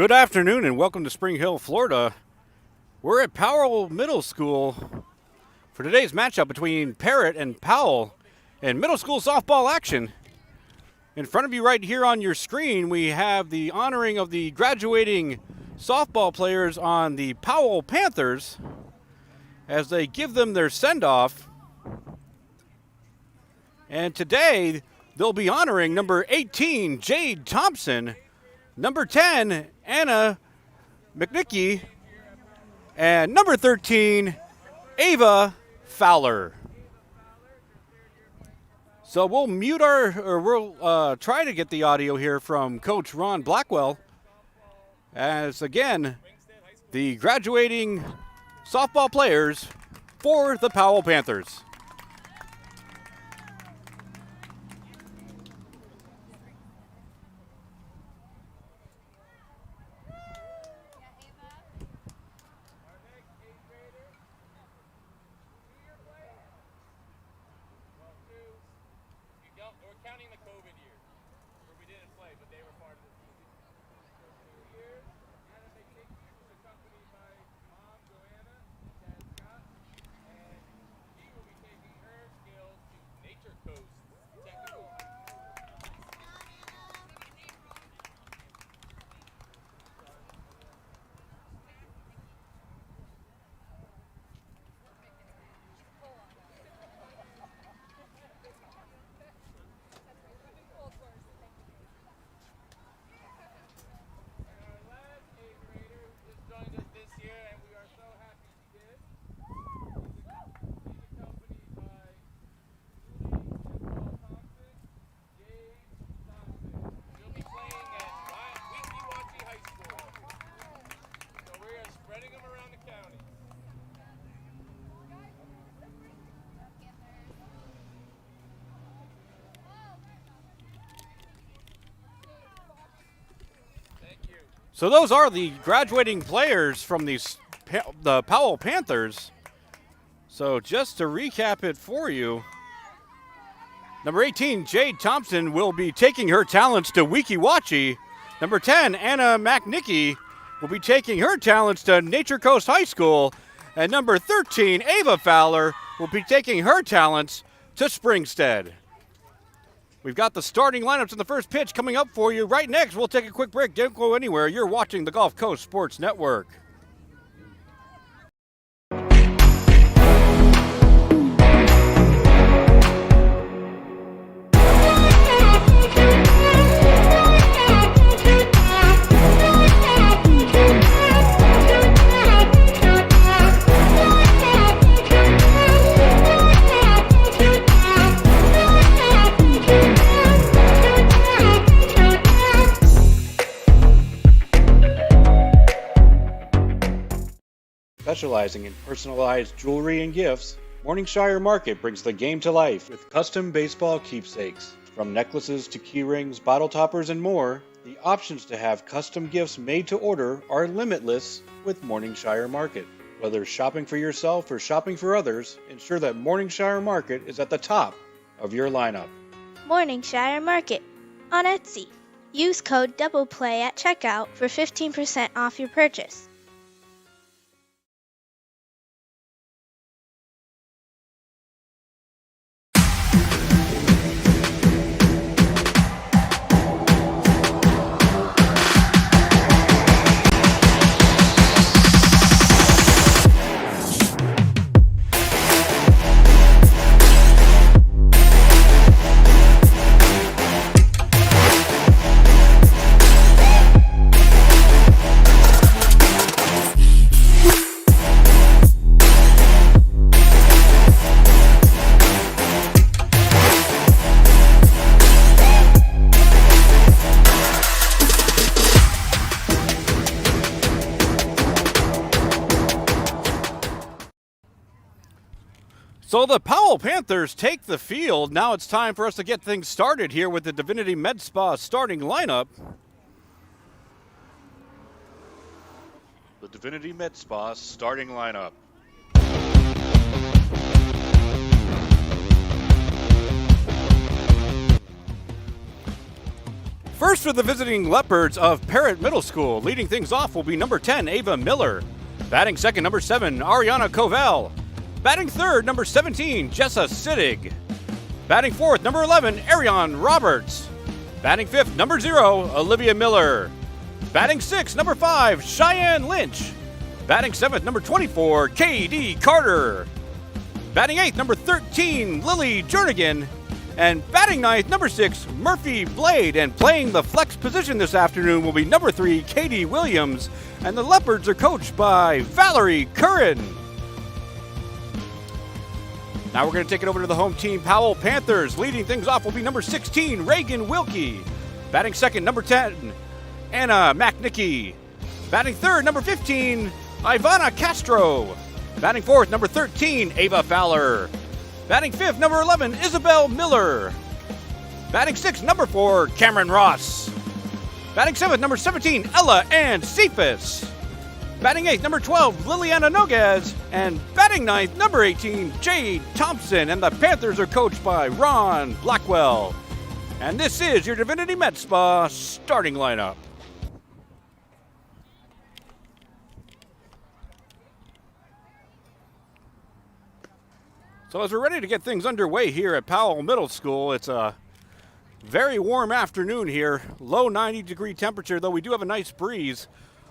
Good afternoon and welcome to Spring Hill, Florida. We're at Powell Middle School for today's matchup between Parrott and Powell in middle school softball action. In front of you right here on your screen, we have the honoring of the graduating softball players on the Powell Panthers as they give them their send-off. And today, they'll be honoring number 18, Jade Thompson, number 10, Anna McNicky, and number 13, Ava Fowler. So we'll try to get the audio here from Coach Ron Blackwell as, again, the graduating softball players for the Powell Panthers. So those are the graduating players from the Powell Panthers. So just to recap it for you, number 18, Jade Thompson, will be taking her talents to Weeki Wachee. Number 10, Anna McNicky, will be taking her talents to Nature Coast High School. And number 13, Ava Fowler, will be taking her talents to Springstead. We've got the starting lineups in the first pitch coming up for you. Right next, we'll take a quick break. Don't go anywhere. You're watching the Gulf Coast Sports Network. Specializing in personalized jewelry and gifts, Morningshire Market brings the game to life with custom baseball keepsakes. From necklaces to key rings, bottle toppers, and more, the options to have custom gifts made to order are limitless with Morningshire Market. Whether shopping for yourself or shopping for others, ensure that Morningshire Market is at the top of your lineup. Morningshire Market on Etsy. Use code DOUBLEPLAY at checkout for 15% off your purchase. So the Powell Panthers take the field. Now it's time for us to get things started here with the Divinity Med Spa starting lineup. The Divinity Med Spa starting lineup. First for the visiting Leopards of Parrott Middle School. Leading things off will be number 10, Ava Miller. Batting second, number 7, Ariana Covell. Batting third, number 17, Jessa Sittig. Batting fourth, number 11, Ariane Roberts. Batting fifth, number 0, Olivia Miller. Batting sixth, number 5, Cheyenne Lynch. Batting seventh, number 24, K.D. Carter. Batting eighth, number 13, Lily Jernigan. And batting ninth, number 6, Murphy Blade. And playing the flex position this afternoon will be number 3, Katie Williams. And the Leopards are coached by Valerie Curran. Now we're going to take it over to the home team, Powell Panthers. Leading things off will be number 16, Reagan Wilkie. Batting second, number 10, Anna McNicky. Batting third, number 15, Ivana Castro. Batting fourth, number 13, Ava Fowler. Batting fifth, number 11, Isabel Miller. Batting sixth, number 4, Cameron Ross. Batting seventh, number 17, Ella Ann Cephas. Batting eighth, number 12, Liliana Noguez. And batting ninth, number 18, Jade Thompson. And the Panthers are coached by Ron Blackwell. And this is your Divinity Med Spa starting lineup. So as we're ready to get things underway here at Powell Middle School, it's a very warm afternoon here, low 90-degree temperature, though we do have a nice breeze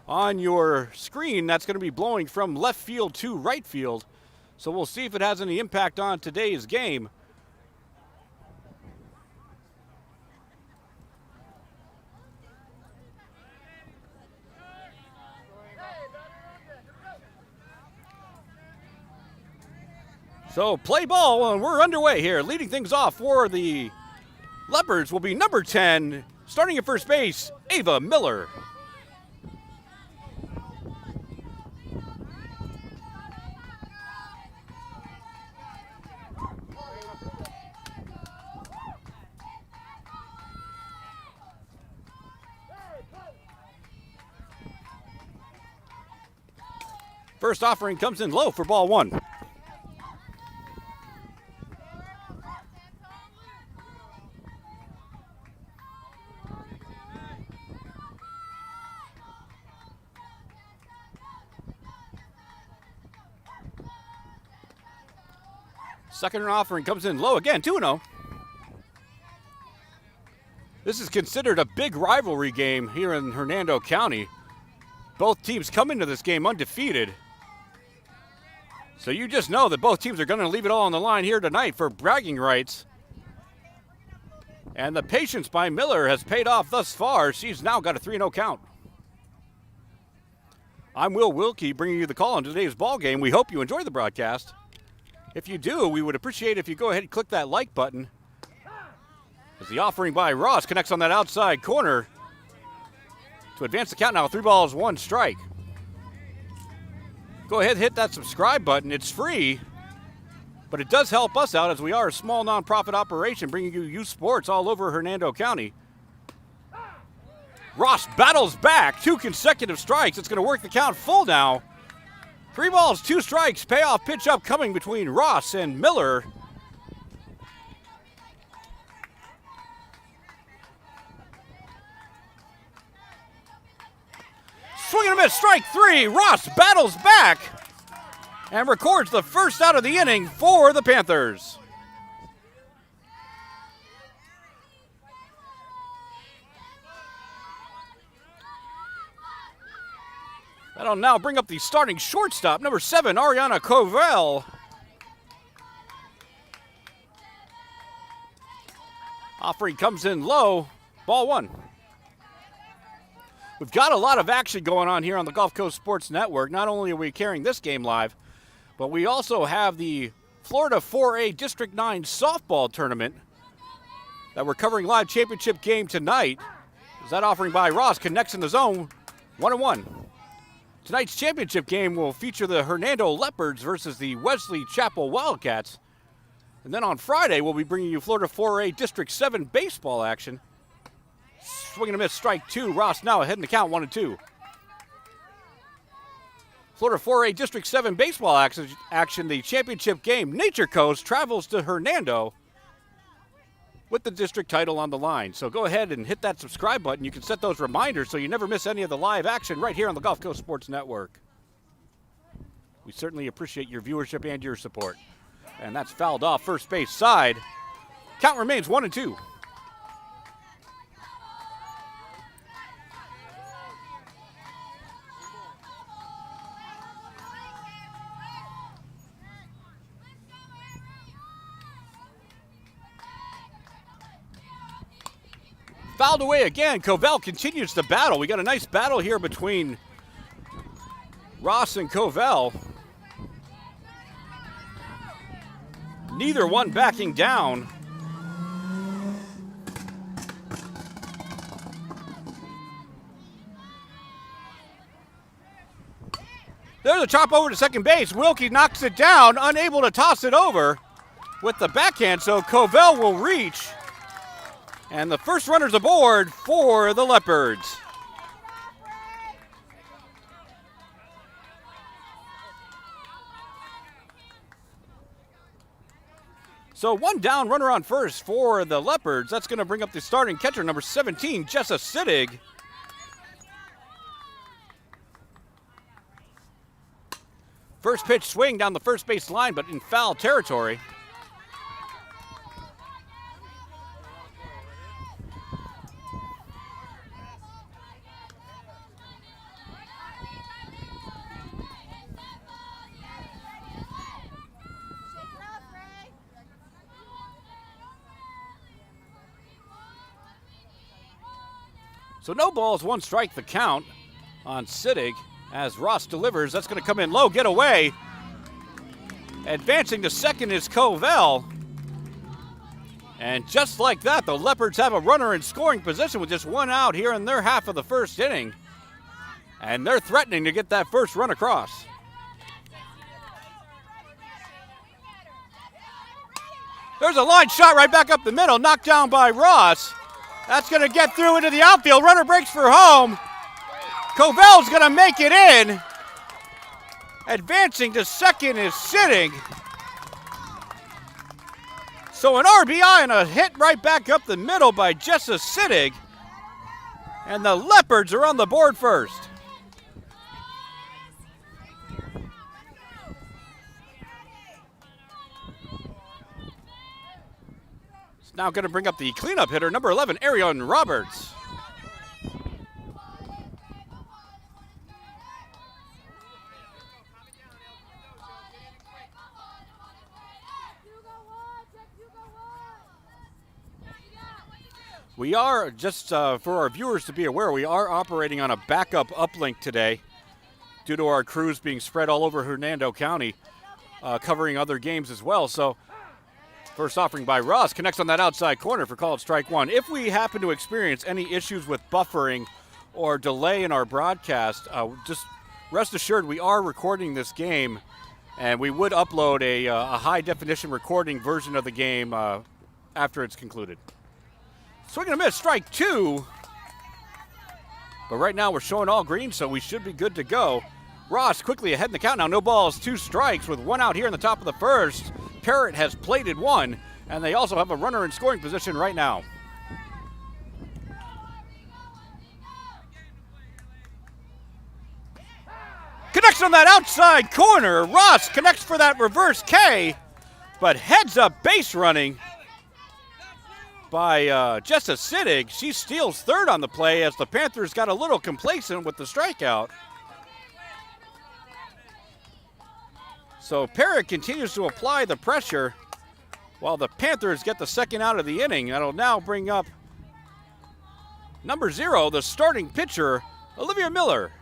on your screen that's going to be blowing from left field to right field. So we'll see if it has any impact on today's game. So play ball, and we're underway here. Leading things off for the Leopards will be number 10, starting at first base, Ava Miller. First offering comes in low for ball 1. Second offering comes in low again, 2-0. This is considered a big rivalry game here in Hernando County. Both teams come into this game undefeated. So you just know that both teams are going to leave it all on the line here tonight for bragging rights. And the patience by Miller has paid off thus far. She's now got a 3-0 count. I'm Will Wilkie bringing you the call on today's ball game. We hope you enjoy the broadcast. If you do, we would appreciate if you go ahead and click that like button. As the offering by Ross connects on that outside corner to advance the count now. 3 balls, 1 strike. Go ahead and hit that subscribe button. It's free, but it does help us out as we are a small nonprofit operation bringing you youth sports all over Hernando County. Ross battles back, 2 consecutive strikes. It's going to work the count full now. 3 balls, 2 strikes. Payoff pitch upcoming between Ross and Miller. Swing and a miss, strike 3. Ross battles back and records the first out of the inning for the Panthers. That'll now bring up the starting shortstop, number 7, Ariana Covell. Offering comes in low, ball 1. We've got a lot of action going on here on the Gulf Coast Sports Network. Not only are we carrying this game live, but we also have the Florida 4A District 9 softball tournament that we're covering live championship game tonight. As that offering by Ross connects in the zone, 1-1. Tonight's championship game will feature the Hernando Leopards versus the Wesley Chapel Wildcats. And then on Friday, we'll be bringing you Florida 4A District 7 baseball action. Swing and a miss, strike 2. Ross now ahead in the count, 1-2. Florida 4A District 7 baseball action, the championship game. Nature Coast travels to Hernando. with the district title on the line. So go ahead and hit that subscribe button. You can set those reminders so you never miss any of the live action right here on the Gulf Coast Sports Network. We certainly appreciate your viewership and your support. And that's fouled off first base side. Count remains 1-2. Fouled away again. Covell continues to battle. We got a nice battle here between Ross and Covell. Neither one backing down. There's a chop over to second base. Wilkie knocks it down, unable to toss it over with the backhand, so Covell will reach. And the first runner's aboard for the Leopards. So one down, runner on first for the Leopards. That's going to bring up the starting catcher, number 17, Jessa Sittig. First pitch swing down the first base line, but in foul territory. So no balls, one strike the count on Sittig as Ross delivers. That's going to come in low, get away. Advancing to second is Covell. And just like that, the Leopards have a runner in scoring position with just one out here in their half of the first inning. And they're threatening to get that first run across. There's a line shot right back up the middle, knocked down by Ross. That's going to get through into the outfield. Runner breaks for home. Covell's going to make it in. Advancing to second is Sittig. So an RBI and a hit right back up the middle by Jessa Sittig. And the Leopards are on the board first. Now going to bring up the cleanup hitter, number 11, Arion Roberts. We are, just for our viewers to be aware, we are operating on a backup uplink today due to our crews being spread all over Hernando County, covering other games as well. So first offering by Ross connects on that outside corner for called strike one. If we happen to experience any issues with buffering or delay in our broadcast, just rest assured we are recording this game, and we would upload a high-definition recording version of the game after it's concluded. Swing and a miss, strike two. But right now we're showing all green, so we should be good to go. Ross quickly ahead in the count now. No balls, two strikes with one out here in the top of the first. Parrott has plated one, and they also have a runner in scoring position right now. Connects on that outside corner. Ross connects for that reverse K, but heads up base running by Jessa Sittig. She steals third on the play as the Panthers got a little complacent with the strikeout. So Parrott continues to apply the pressure while the Panthers get the second out of the inning. That'll now bring up number 0, the starting pitcher, Olivia Miller.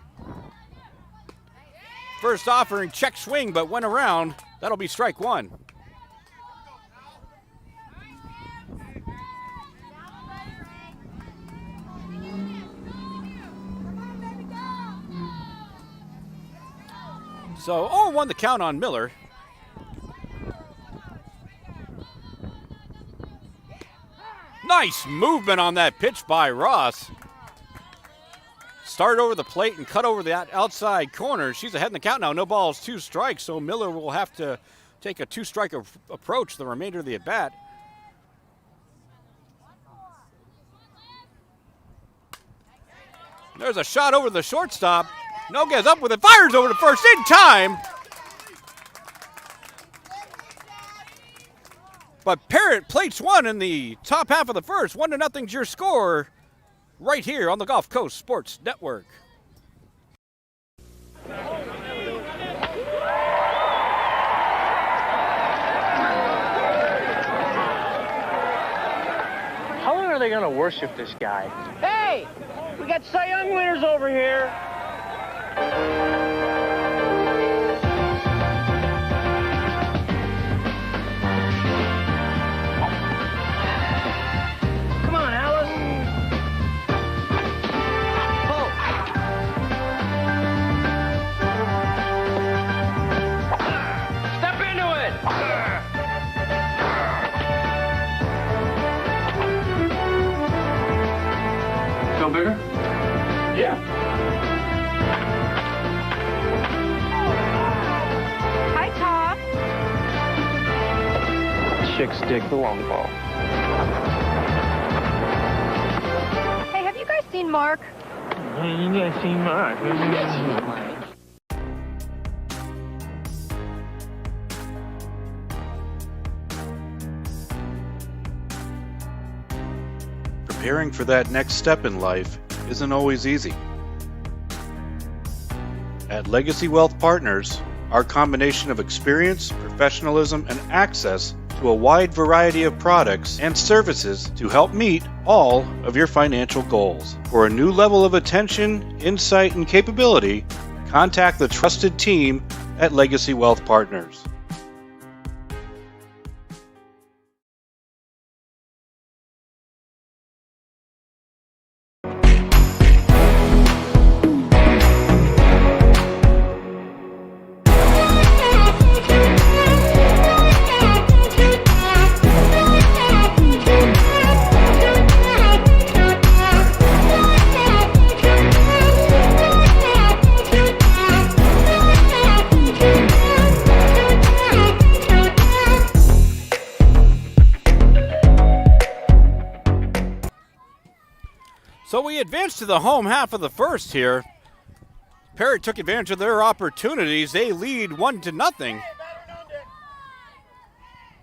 First offering, check swing, but went around. That'll be strike one. So 0-1 the count on Miller. Nice movement on that pitch by Ross. Start over the plate and cut over that outside corner. She's ahead in the count now. No balls, two strikes. So Miller will have to take a two-strike approach the remainder of the at-bat. There's a shot over the shortstop. Noguez up with it, fires over to first in time. But Parrott plates one in the top half of the first. 1-0's your score right here on the Gulf Coast Sports Network. How long are they gonna worship this guy? Hey, we got Cy Young winners over here. Come on, Alice. Oh. Step into it. Feel bigger? Yeah. Hi, Top. Chicks dig the long ball. Hey, have you guys seen Mark? You guys seen Mark? Preparing for that next step in life isn't always easy. At Legacy Wealth Partners, our combination of experience, professionalism, and access to a wide variety of products and services to help meet all of your financial goals. For a new level of attention, insight, and capability, contact the trusted team at Legacy Wealth Partners. So we advance to the home half of the first here. Parrott took advantage of their opportunities. They lead 1-0.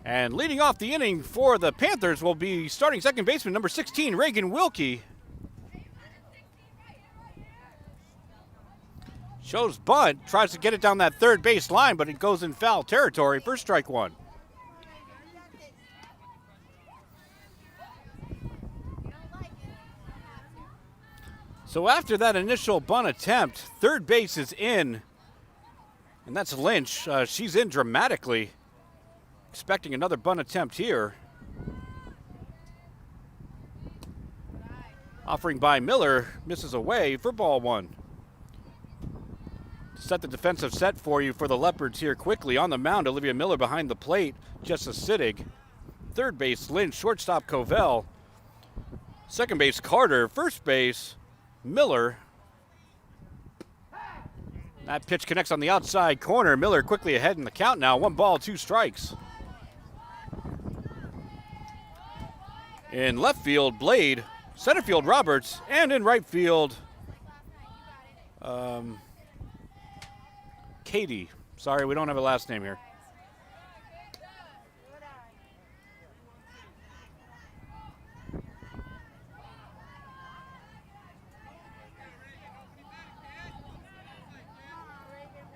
And leading off the inning for the Panthers will be starting second baseman number 16, Reagan Wilkie. Shows bunt, tries to get it down that third base line, but it goes in foul territory for strike one. So after that initial bunt attempt, third base is in, and that's Lynch. She's in dramatically, expecting another bunt attempt here. Offering by Miller, misses away for ball one. To set the defensive set for you for the Leopards here quickly. On the mound, Olivia Miller behind the plate, Jessa Sittig. Third base, Lynch. Shortstop, Covell. Second base, Carter. First base, Miller. That pitch connects on the outside corner. Miller quickly ahead in the count now. 1 ball, 2 strikes. In left field, Blade. Center field, Roberts. And in right field, Katie. Sorry, we don't have a last name here.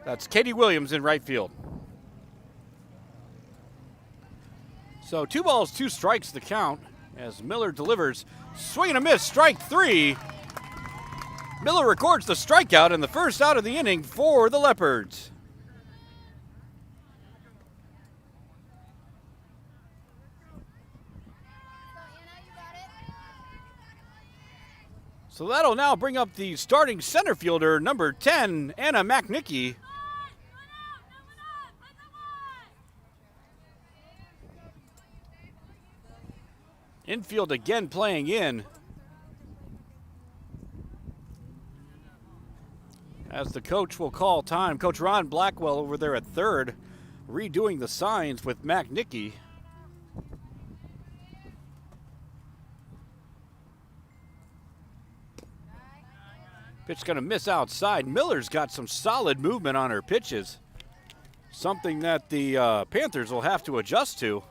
That's Katie Williams in right field. So 2 balls, 2 strikes the count as Miller delivers. Swing and a miss, strike 3. Miller records the strikeout in the first out of the inning for the Leopards. So that'll now bring up the starting center fielder, number 10, Anna McNicky. Infield again playing in. As the coach will call time. Coach Ron Blackwell over there at third, redoing the signs with McNicky. Pitch going to miss outside. Miller's got some solid movement on her pitches. Something that the Panthers will have to adjust to.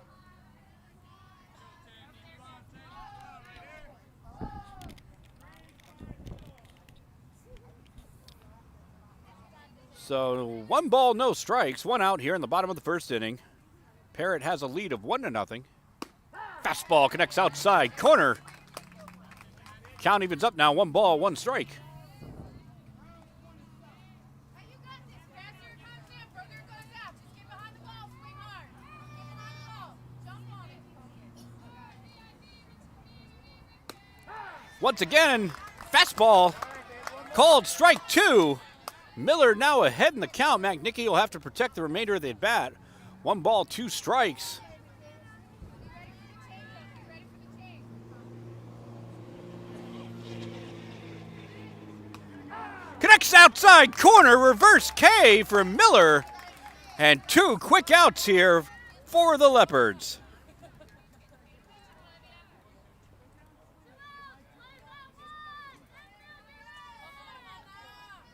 So 1 ball, no strikes, 1 out here in the bottom of the first inning. Parrott has a lead of 1-0. Fastball connects outside, corner. Count evens up now, 1 ball, 1 strike. Once again, fastball called strike 2. Miller now ahead in the count. McNicky will have to protect the remainder of the at-bat. 1 ball, 2 strikes. Connects outside corner, reverse K for Miller. And 2 quick outs here for the Leopards.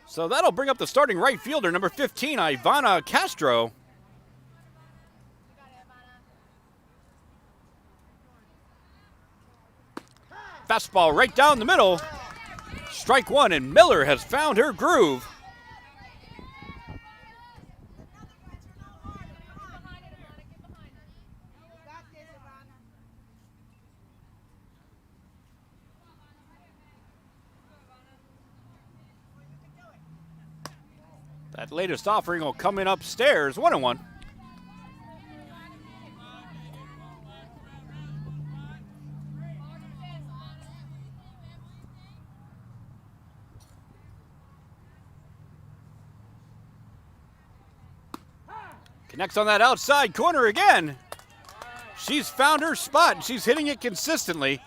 So that'll bring up the starting right fielder, number 15, Ivana Castro. Fastball right down the middle. Strike 1, and Miller has found her groove. That latest offering will come in upstairs, 1-1. Connects on that outside corner again. She's found her spot, and she's hitting it consistently.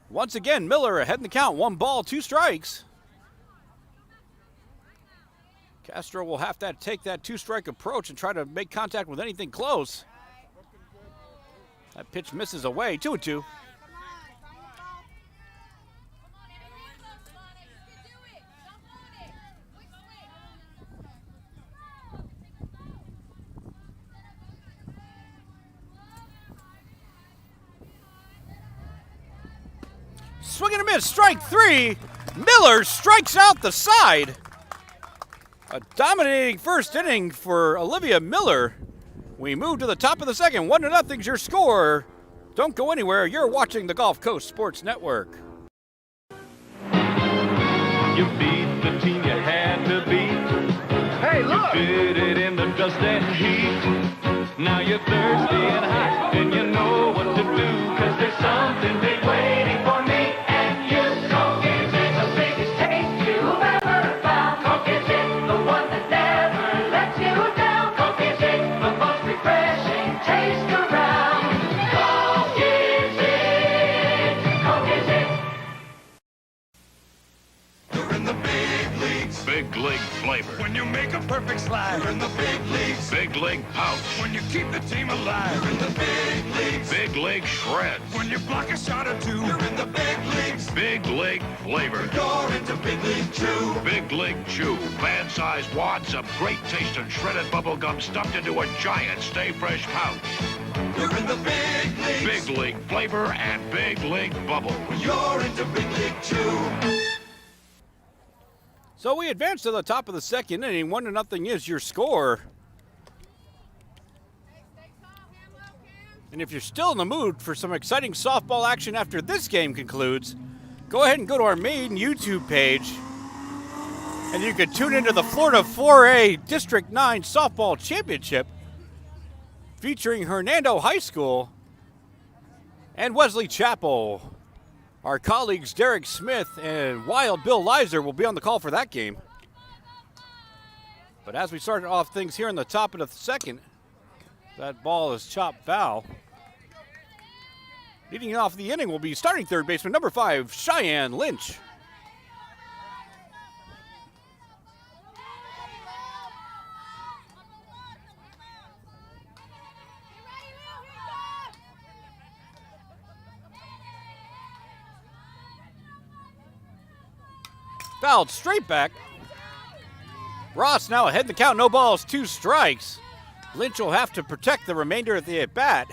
Once again, Miller ahead in the count, 1 ball, 2 strikes. Castro will have to take that 2-strike approach and try to make contact with anything close. That pitch misses away, 2-2. Swing and a miss, strike 3. Miller strikes out the side. A dominating first inning for Olivia Miller. We move to the top of the second. 1-0's your score. Don't go anywhere. You're watching the Gulf Coast Sports Network. You beat the team you had to beat. Hey, look! You did it in the dust and heat. Now you're thirsty and hot, and you know what to do. 'Cause there's something big waiting for me and you. Coke is it, the biggest taste you've ever found. Coke is it, the one that never lets you down. Coke is it, the most refreshing taste around. Coke is it, Coke is it. You're in the big leagues. Big league flavor. When you make a perfect slide. You're in the big leagues. Big league pouch. When you keep the team alive. You're in the big leagues. Big league shreds. When you block a shot or two. You're in the big leagues. Big league flavor. You're into big league chew. Big League Chew. Fan-sized wads of great taste and shredded bubble gum stuffed into a giant Stay Fresh pouch. You're in the big leagues. Big League flavor and Big League bubble. You're into big league chew. So we advance to the top of the second inning. 1-0 is your score. And if you're still in the mood for some exciting softball action after this game concludes, go ahead and go to our main YouTube page. And you can tune into the Florida 4A District 9 Softball Championship featuring Hernando High School and Wesley Chapel. Our colleagues Derek Smith and Wild Bill Leiser will be on the call for that game. But as we start off things here in the top of the second, that ball is chopped foul. Leading off the inning will be starting third baseman number 5, Cheyenne Lynch. Fouled straight back. Ross now ahead in the count. No balls, 2 strikes. Lynch will have to protect the remainder of the at-bat.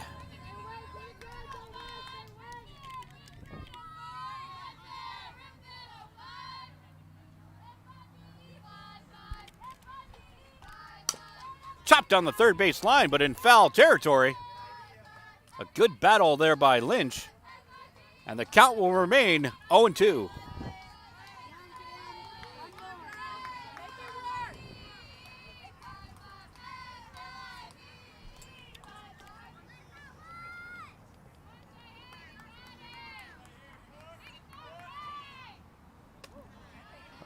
Chopped down the third base line, but in foul territory. A good battle there by Lynch. And the count will remain 0-2.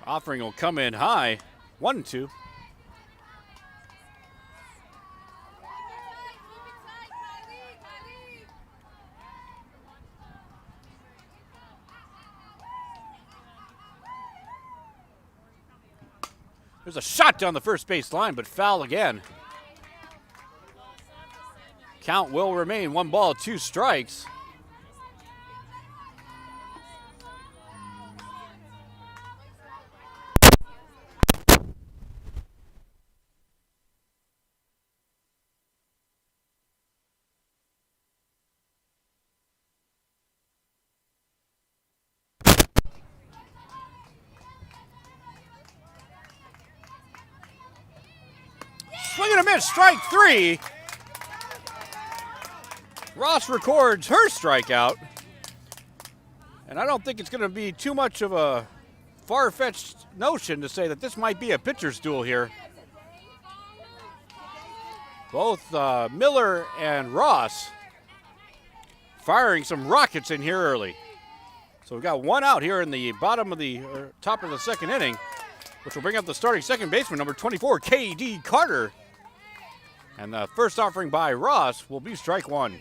Offering will come in high, 1-2. There's a shot down the first base line, but foul again. Count will remain 1 ball, 2 strikes. Swing and a miss, strike 3. Ross records her strikeout. And I don't think it's going to be too much of a far-fetched notion to say that this might be a pitcher's duel here. Both Miller and Ross firing some rockets in here early. So we've got 1 out here in the bottom of the top of the second inning, which will bring up the starting second baseman, number 24, K.D. Carter. And the first offering by Ross will be strike 1.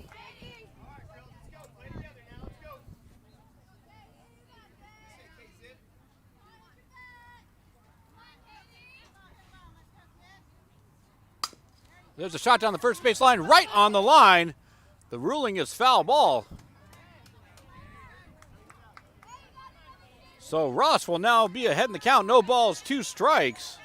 There's a shot down the first base line, right on the line. The ruling is foul ball. So Ross will now be ahead in the count. No balls, 2 strikes.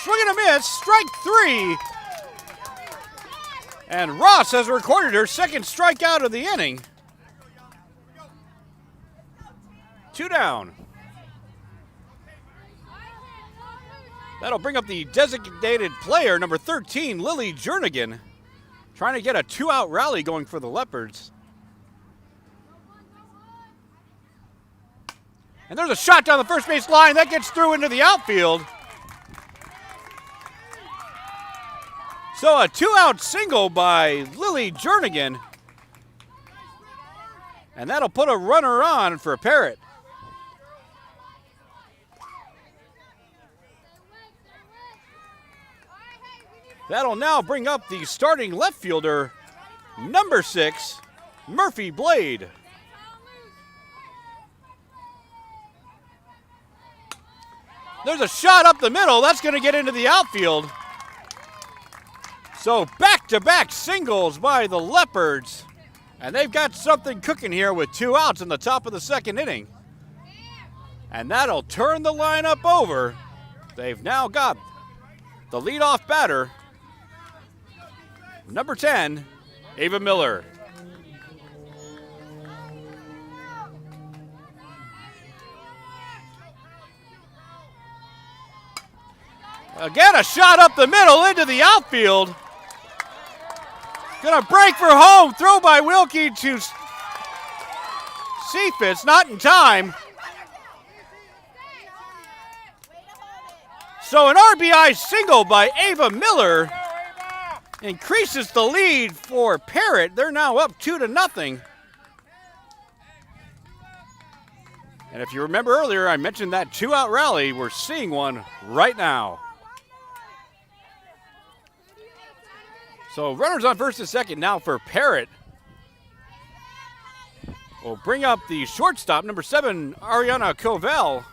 Swing and a miss, strike 3. And Ross has recorded her second strikeout of the inning. 2 down. That'll bring up the designated player, number 13, Lily Jernigan, trying to get a 2-out rally going for the Leopards. And there's a shot down the first base line. That gets through into the outfield. So a 2-out single by Lily Jernigan. And that'll put a runner on for Parrott. That'll now bring up the starting left fielder, number 6, Murphy Blade. There's a shot up the middle. That's going to get into the outfield. So back-to-back singles by the Leopards. And they've got something cooking here with 2 outs in the top of the second inning. And that'll turn the lineup over. They've now got the leadoff batter, number 10, Ava Miller. Again, a shot up the middle into the outfield. Gonna break for home. Throw by Wilkie to Seafitz, not in time. So an RBI single by Ava Miller increases the lead for Parrott. They're now up 2-0. And if you remember earlier, I mentioned that 2-out rally. We're seeing one right now. So runners on first and second now for Parrott. We'll bring up the shortstop, number 7, Ariana Covell.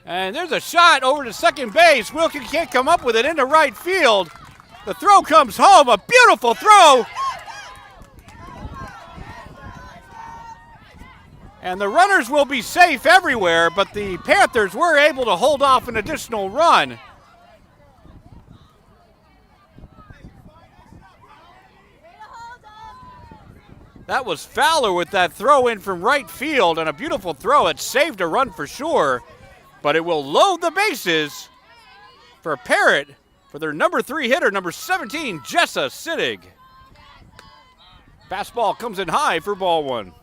And there's a shot over to second base. Wilkie can't come up with it into right field. The throw comes home, a beautiful throw. And the runners will be safe everywhere, but the Panthers were able to hold off an additional run. That was Fowler with that throw in from right field, and a beautiful throw. It saved a run for sure, but it will load the bases for Parrott for their number 3 hitter, number 17, Jessa Sittig. Fastball comes in high for ball 1.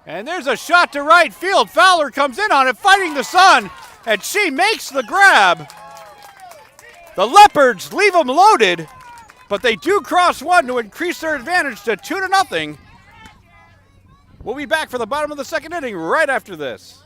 And there's a shot to right field. Fowler comes in on it, fighting the sun, and she makes the grab. The Leopards leave them loaded, but they do cross one to increase their advantage to 2-0. We'll be back for the bottom of the second inning right after this.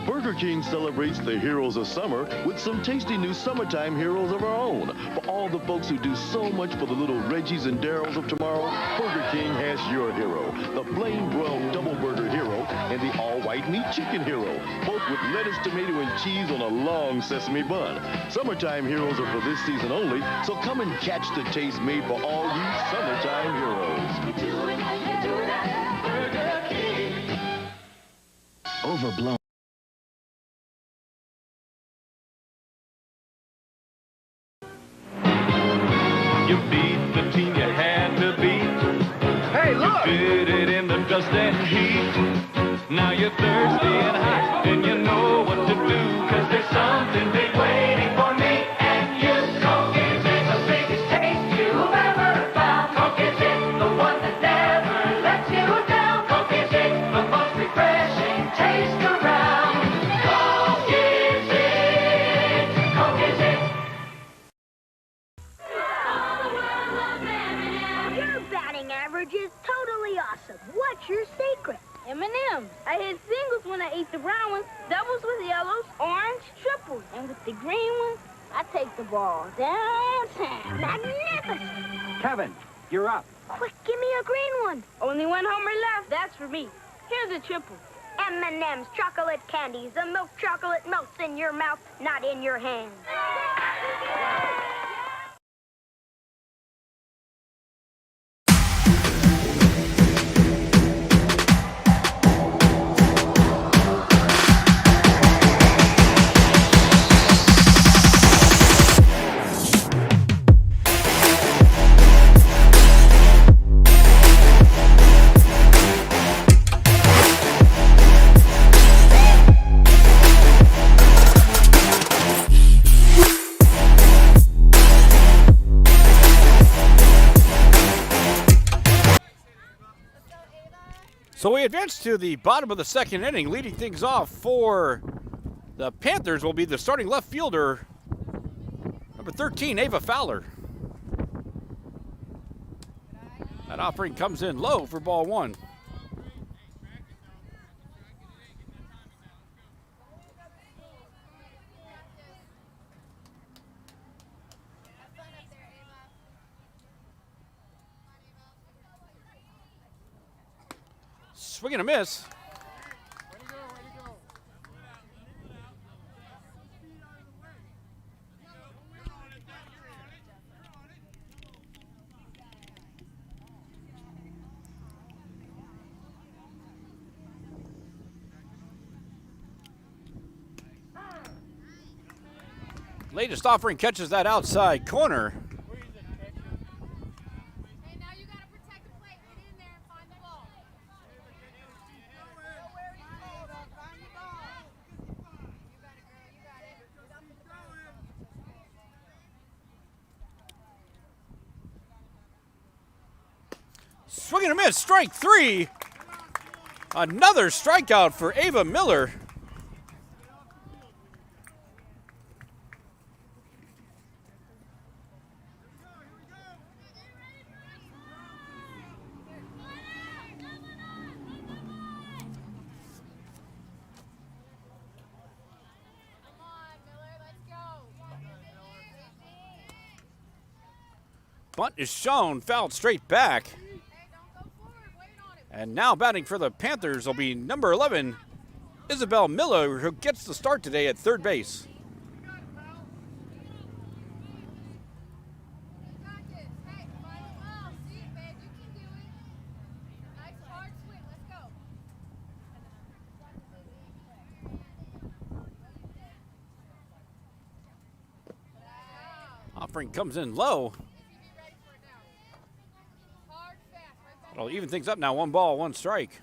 Burger King celebrates the heroes of summer with some tasty new summertime heroes of our own. For all the folks who do so much for the little Reggies and Darryls of tomorrow, Burger King has your hero, the plain broiled double burger hero and the all-white meat chicken hero, both with lettuce, tomato, and cheese on a long sesame bun. Summertime heroes are for this season only, so come and catch the taste made for all you summertime heroes. Burger King. Overblown. You beat the team you had to beat. Hey, look! You did it in the dust and heat. Now you're thirsty and hot, and you know what to do. 'Cause there's something big waiting for me and you. Coke is it, the biggest taste you've ever found. Coke is it, the one that never lets you down. Coke is it, the most refreshing taste around. Coke is it, Coke is it. Your batting average is totally awesome. What's your secret? M&M's. I hit singles when I ate the brown ones, doubles with yellows, orange, triples, and with the green ones, I take the ball downtown. Magnificent. Kevin, you're up. Quick, give me a green one. Only one homer left. That's for me. Here's a triple. M&M's chocolate candies. The milk chocolate melts in your mouth, not in your hand. So we advance to the bottom of the second inning. Leading things off for the Panthers will be the starting left fielder, number 13, Ava Fowler. That offering comes in low for ball 1. Swing and a miss. Latest offering catches that outside corner. Swing and a miss, strike 3. Another strikeout for Ava Miller. Bunt is shown, fouled straight back. And now batting for the Panthers will be number 11, Isabel Miller, who gets the start today at third base. Offering comes in low. That'll even things up now. 1 ball, 1 strike.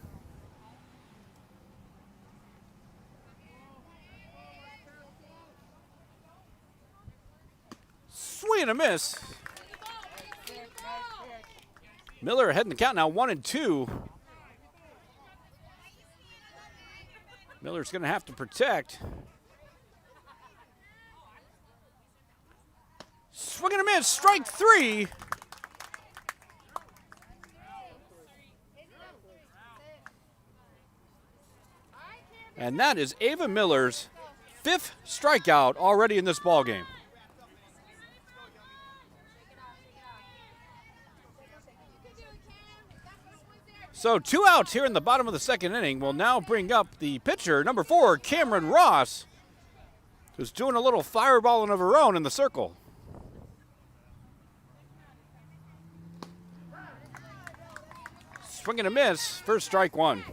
Swing and a miss. Miller ahead in the count now, 1-2. Miller's going to have to protect. Swing and a miss, strike 3. And that is Ava Miller's 5th strikeout already in this ballgame. So 2 outs here in the bottom of the 2nd inning will now bring up the pitcher, number 4, Cameron Ross, who's doing a little fireballing of her own in the circle. Swing and a miss, first strike 1.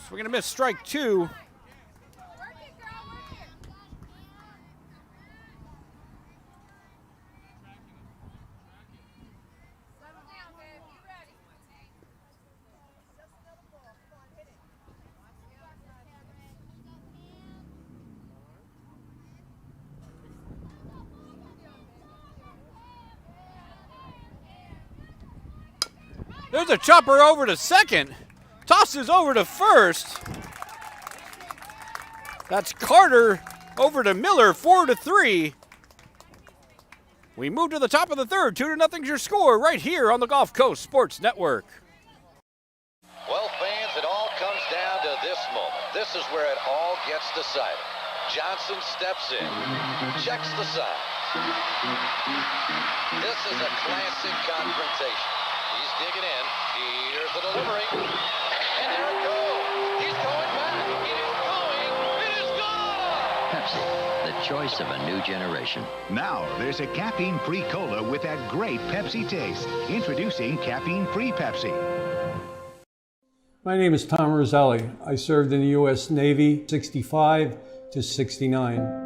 Swing and a miss, strike 2. There's a chopper over to second. Tosses over to first. That's Carter over to Miller, 4-3. We move to the top of the 3rd. 2-0 your score right here on the Gulf Coast Sports Network. Well, fans, it all comes down to this moment. This is where it all gets decided. Johnson steps in, checks the sign. This is a classic confrontation. He's digging in. Here's the delivery. And there it goes. He's going back. It is going. It is gone. Pepsi, the choice of a new generation. Now, there's a caffeine-free cola with that great Pepsi taste. Introducing caffeine-free Pepsi. My name is Tom Roselli. I served in the U.S. Navy 65 to 69.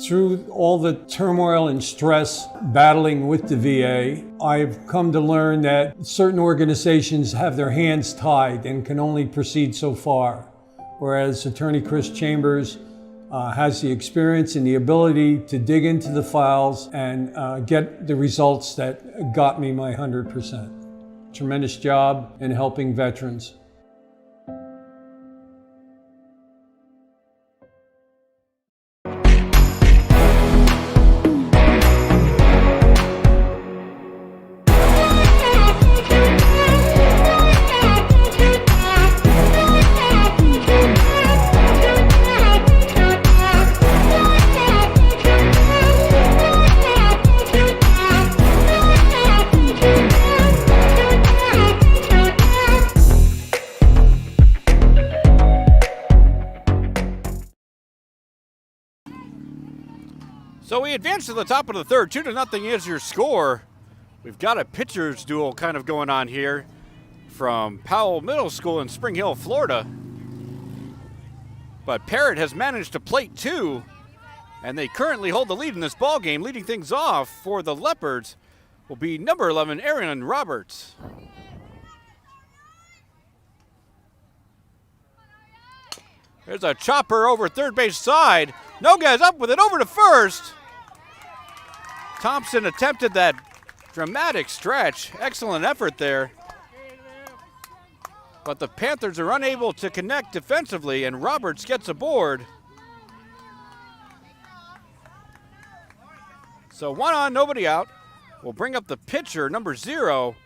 Through all the turmoil and stress battling with the VA, I've come to learn that certain organizations have their hands tied and can only proceed so far, whereas Attorney Chris Chambers has the experience and the ability to dig into the files and get the results that got me my 100%. Tremendous job in helping veterans. So we advance to the top of the 3rd. 2-0 is your score. We've got a pitcher's duel kind of going on here from Powell Middle School in Spring Hill, Florida. But Parrott has managed to plate 2, and they currently hold the lead in this ball game. Leading things off for the Leopards will be number 11, Aaron Roberts. There's a chopper over third base side. No guy's up with it over to first. Thompson attempted that dramatic stretch. Excellent effort there. But the Panthers are unable to connect defensively, and Roberts gets aboard. So 1 on, nobody out. We'll bring up the pitcher, number 0,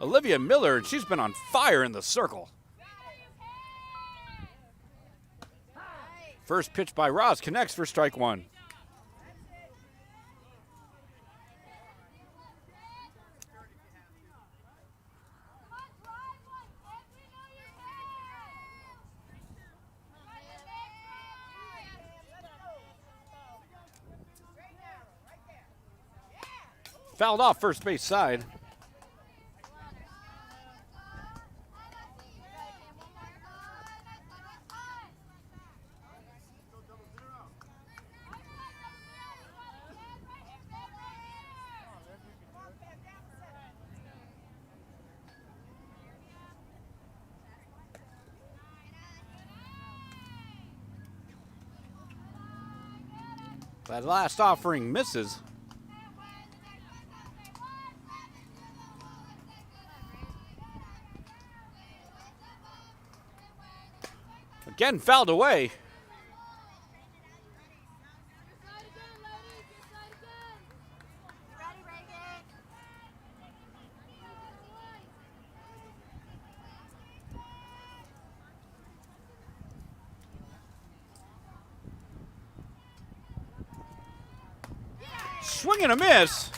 Olivia Miller, and she's been on fire in the circle. First pitch by Ross connects for strike one. Fouled off first base side. That last offering misses. Again, fouled away. Swing and a miss.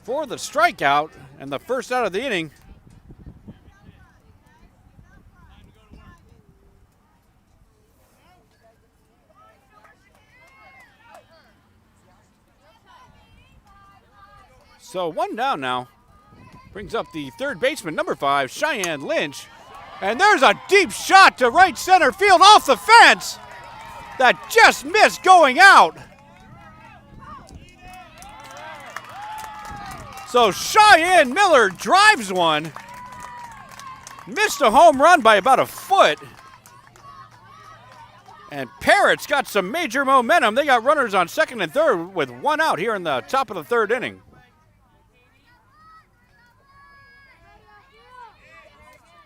For the strikeout and the first out of the inning. So one down now. Brings up the third baseman, number 5, Cheyenne Lynch. And there's a deep shot to right center field off the fence that just missed going out. So Cheyenne Miller drives one. Missed a home run by about a foot. And Parrott's got some major momentum. They got runners on second and third with one out here in the top of the third inning.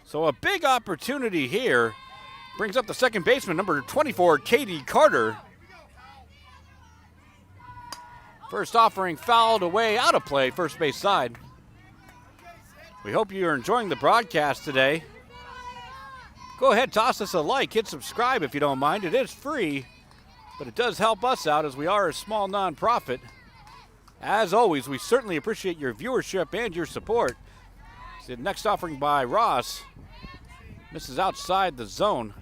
So a big opportunity here. Brings up the second baseman, number 24, Katie Carter. First offering fouled away, out of play, first base side. We hope you're enjoying the broadcast today. Go ahead, toss us a like, hit subscribe if you don't mind. It is free, but it does help us out as we are a small nonprofit. As always, we certainly appreciate your viewership and your support. The next offering by Ross misses outside the zone.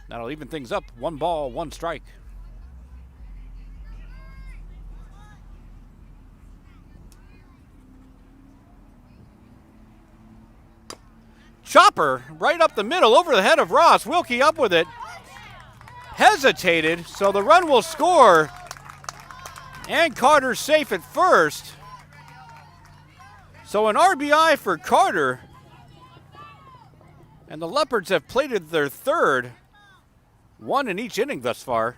That'll even things up. 1 ball, 1 strike. Chopper right up the middle over the head of Ross. Wilkie up with it. Hesitated, so the run will score. And Carter's safe at first. So an RBI for Carter. And the Leopards have plated their third. 1 in each inning thus far.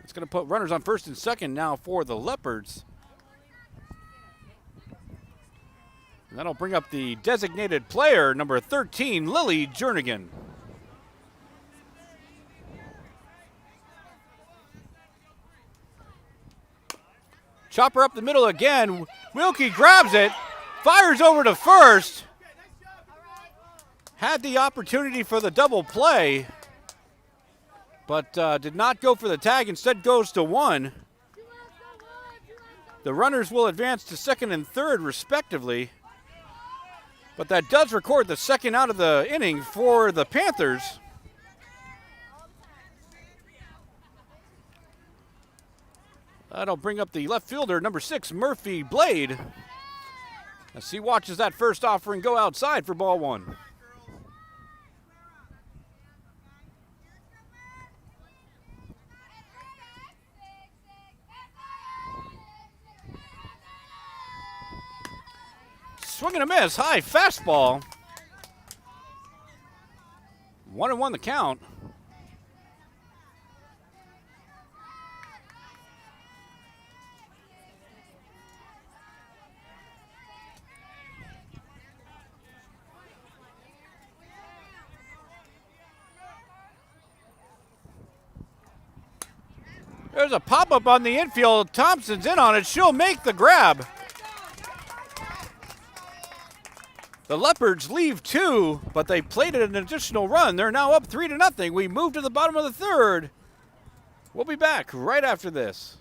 It's going to put runners on first and second now for the Leopards. And that'll bring up the designated player, number 13, Lily Jernigan. Chopper up the middle again. Wilkie grabs it, fires over to first. Had the opportunity for the double play, but did not go for the tag. Instead goes to 1. The runners will advance to second and third, respectively. But that does record the second out of the inning for the Panthers. That'll bring up the left fielder, number 6, Murphy Blade, as he watches that first offering go outside for ball 1. Swing and a miss, high fastball. 1-1 the count. There's a pop-up on the infield. Thompson's in on it. She'll make the grab. The Leopards leave 2, but they played an additional run. They're now up 3-0. We move to the bottom of the third. We'll be back right after this.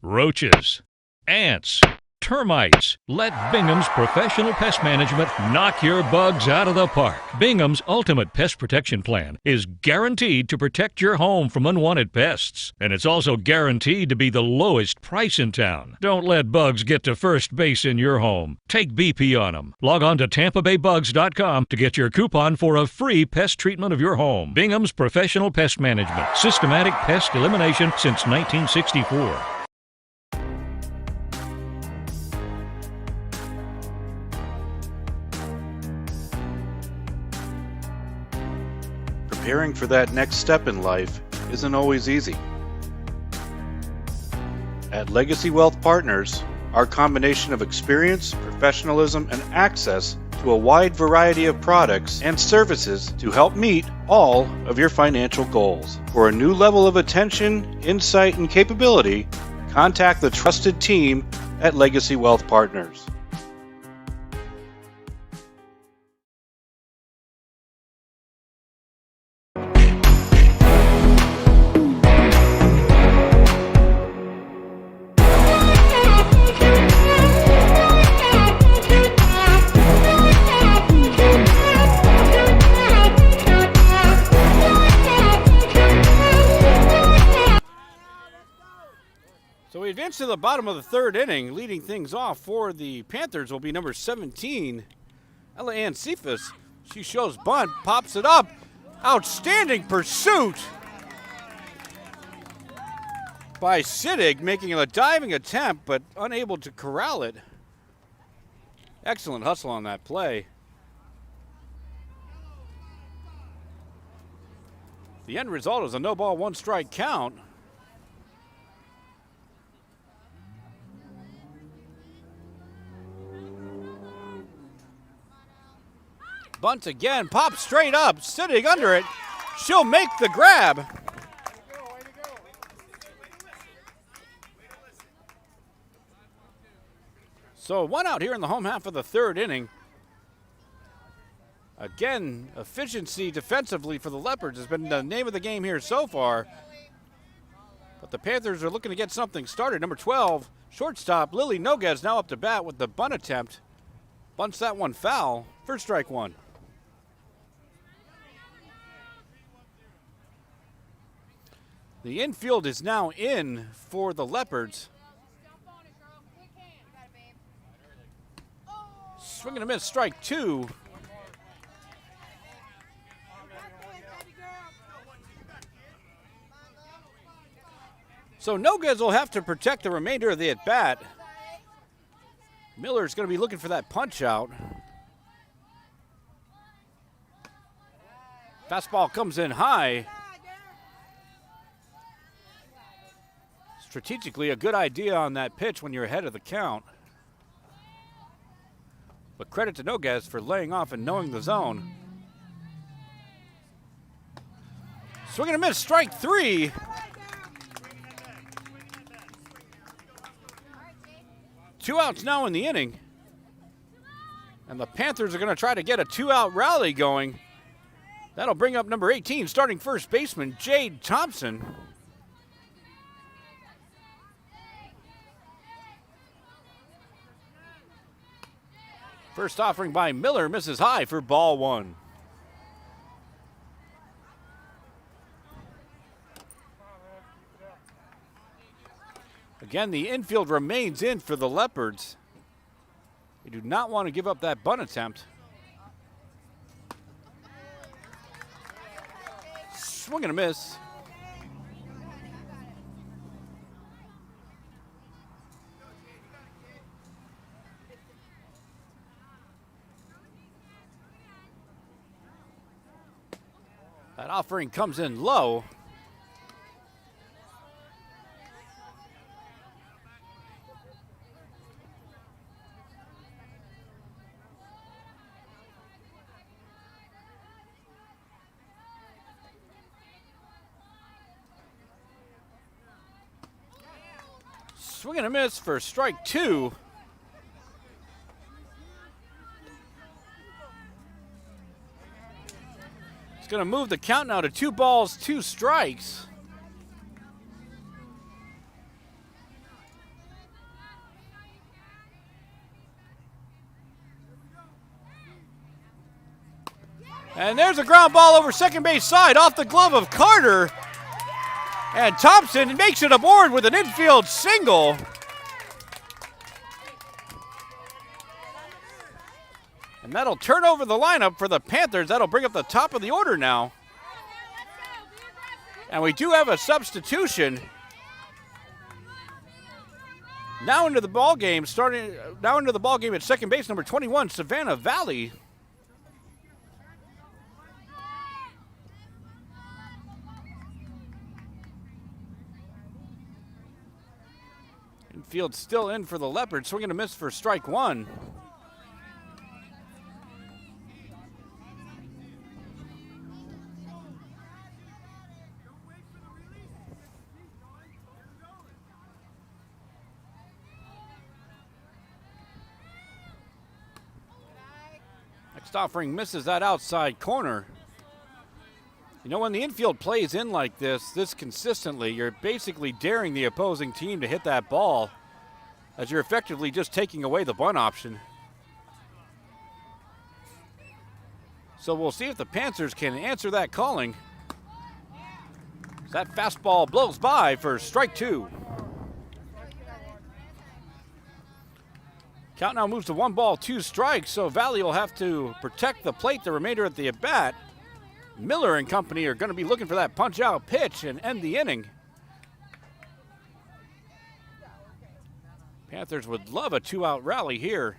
Roaches, ants, termites. Let Bingham's Professional Pest Management knock your bugs out of the park. Bingham's Ultimate Pest Protection Plan is guaranteed to protect your home from unwanted pests. And it's also guaranteed to be the lowest price in town. Don't let bugs get to first base in your home. Take BP on them. Log on to TampaBayBugs.com to get your coupon for a free pest treatment of your home. Bingham's Professional Pest Management. Systematic pest elimination since 1964. Preparing for that next step in life isn't always easy. At Legacy Wealth Partners, our combination of experience, professionalism, and access to a wide variety of products and services to help meet all of your financial goals. For a new level of attention, insight, and capability, contact the trusted team at Legacy Wealth Partners. So we advance to the bottom of the third inning. Leading things off for the Panthers will be number 17, Ella Ann Cephas. She shows bunt, pops it up. Outstanding pursuit by Siddig, making a diving attempt, but unable to corral it. Excellent hustle on that play. The end result is a no ball, one strike count. Bunt again, pops straight up, sitting under it. She'll make the grab. So 1 out here in the home half of the third inning. Again, efficiency defensively for the Leopards has been the name of the game here so far. But the Panthers are looking to get something started. Number 12, shortstop Lily Noguez now up to bat with the bunt attempt. Bunts that one foul. First strike one. The infield is now in for the Leopards. Swing and a miss, strike two. So Noguez will have to protect the remainder of the at-bat. Miller's going to be looking for that punch out. Fastball comes in high. Strategically, a good idea on that pitch when you're ahead of the count. But credit to Noguez for laying off and knowing the zone. Swing and a miss, strike three. Two outs now in the inning. And the Panthers are going to try to get a two-out rally going. That'll bring up number 18, starting first baseman, Jade Thompson. First offering by Miller misses high for ball one. Again, the infield remains in for the Leopards. They do not want to give up that bunt attempt. Swing and a miss. Offering comes in low. Swing and a miss for strike 2. It's going to move the count now to 2 balls, 2 strikes. And there's a ground ball over second base side off the glove of Carter. And Thompson makes it aboard with an infield single. And that'll turn over the lineup for the Panthers. That'll bring up the top of the order now. And we do have a substitution. Now into the ball game, at second base, number 21, Savannah Valley. Infield still in for the Leopards, swinging a miss for strike 1. Next offering misses that outside corner. You know, when the infield plays in like this consistently, you're basically daring the opposing team to hit that ball, as you're effectively just taking away the bunt option. So we'll see if the Panthers can answer that calling. That fastball blows by for strike 2. Count now moves to 1 ball, 2 strikes, so Valley will have to protect the plate the remainder of the at-bat. Miller and company are going to be looking for that punch-out pitch and end the inning. Panthers would love a 2-out rally here.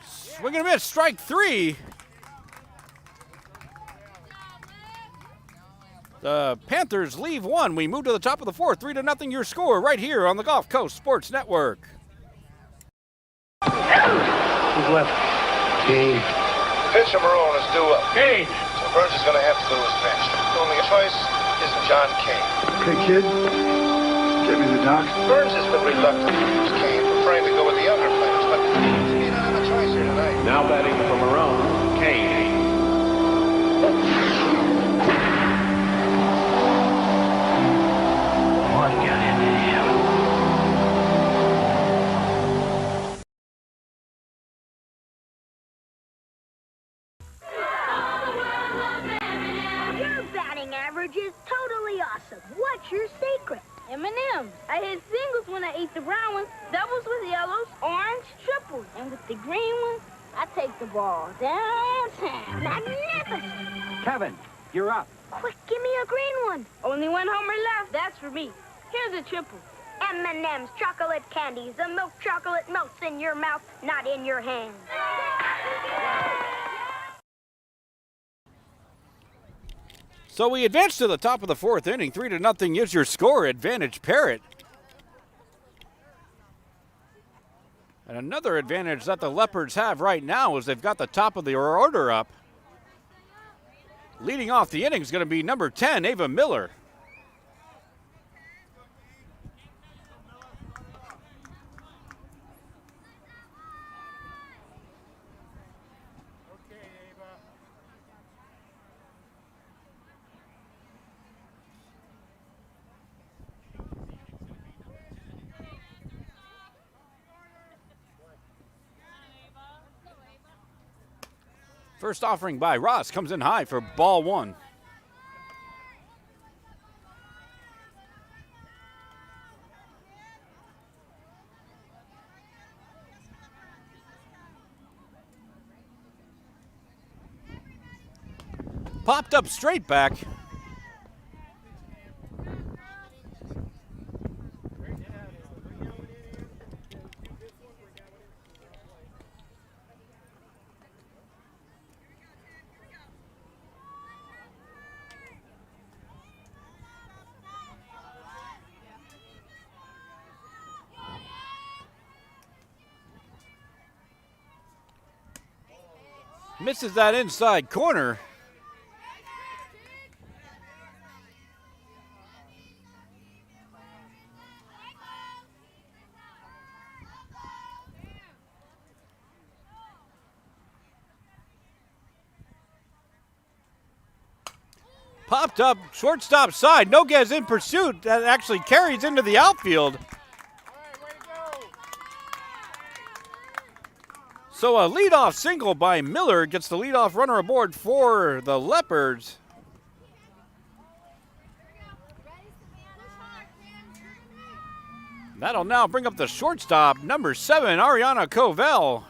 Swing and a miss, strike 3. The Panthers leave 1. We move to the top of the 4th. 3-0 your score right here on the Gulf Coast Sports Network. Who's left? King. Pitch and Marone is due up. Hey! So Burns is going to have to go to his bench. The only choice is John Kane. Okay, kid. Get me the doc. Burns has been reluctant to use Kane, preferring to go with the younger players, but he don't have a choice here tonight. Now batting for Marone, Kane. What got into him? Your batting average is totally awesome. What's your secret? M&M's. I hit singles when I ate the brown ones, doubles with yellows, orange, triples. And with the green ones, I take the ball downtown. Magnificent. Kevin, you're up. Quick, give me a green one. Only 1 homer left. That's for me. Here's a triple. M&M's chocolate candies. The milk chocolate melts in your mouth, not in your hand. So we advance to the top of the 4th inning. 3-0 is your score. Advantage Parrott. And another advantage that the Leopards have right now is they've got the top of the order up. Leading off the inning is going to be number 10, Ava Miller. First offering by Ross comes in high for ball 1. Popped up straight back. Misses that inside corner. Popped up, shortstop side. Noguez in pursuit. That actually carries into the outfield. So a leadoff single by Miller gets the leadoff runner aboard for the Leopards. That'll now bring up the shortstop, number 7, Ariana Covell.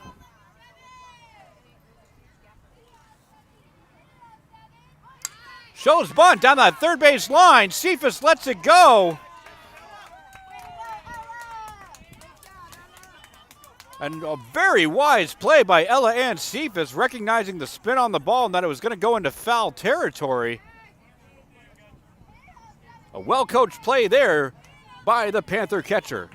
Shows bunt down that third base line. Cephas lets it go. And a very wise play by Ella Ann Cephas, recognizing the spin on the ball and that it was going to go into foul territory. A well-coached play there by the Panther catcher.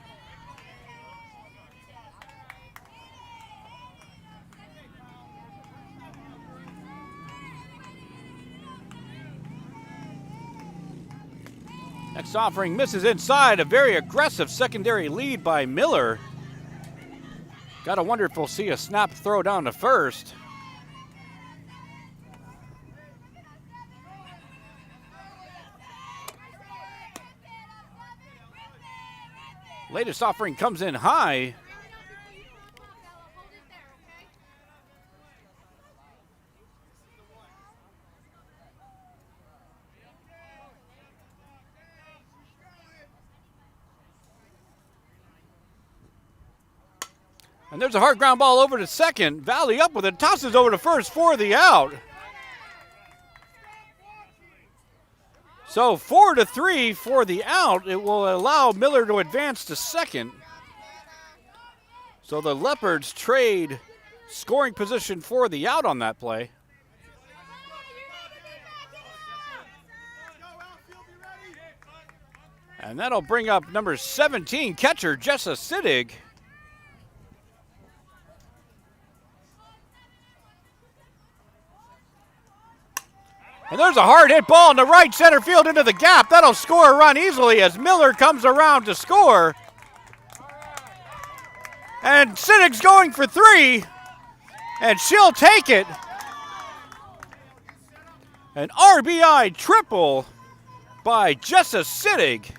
Next offering misses inside. A very aggressive secondary lead by Miller. Gotta wonder if we'll see a snap throw down to first. Latest offering comes in high. And there's a hard ground ball over to second. Valley up with it, tosses over to first for the out. So 4-3 for the out. It will allow Miller to advance to second. So the Leopards trade scoring position for the out on that play. And that'll bring up number 17, catcher Jessa Siddig. And there's a hard hit ball in the right center field into the gap. That'll score a run easily as Miller comes around to score. And Siddig's going for 3, and she'll take it. An RBI triple by Jessa Siddig.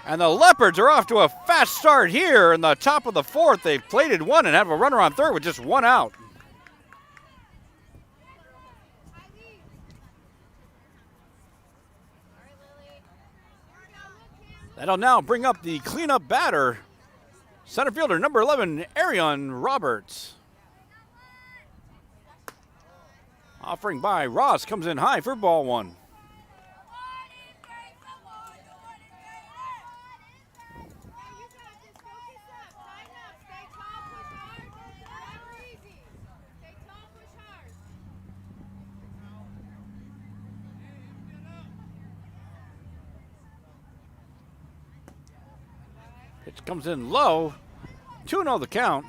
And the Leopards are off to a fast start here in the top of the 4th. They've plated 1 and have a runner on third with just 1 out. That'll now bring up the cleanup batter, center fielder number 11, Arion Roberts. Offering by Ross comes in high for ball 1. Pitch comes in low. 2-0 the count.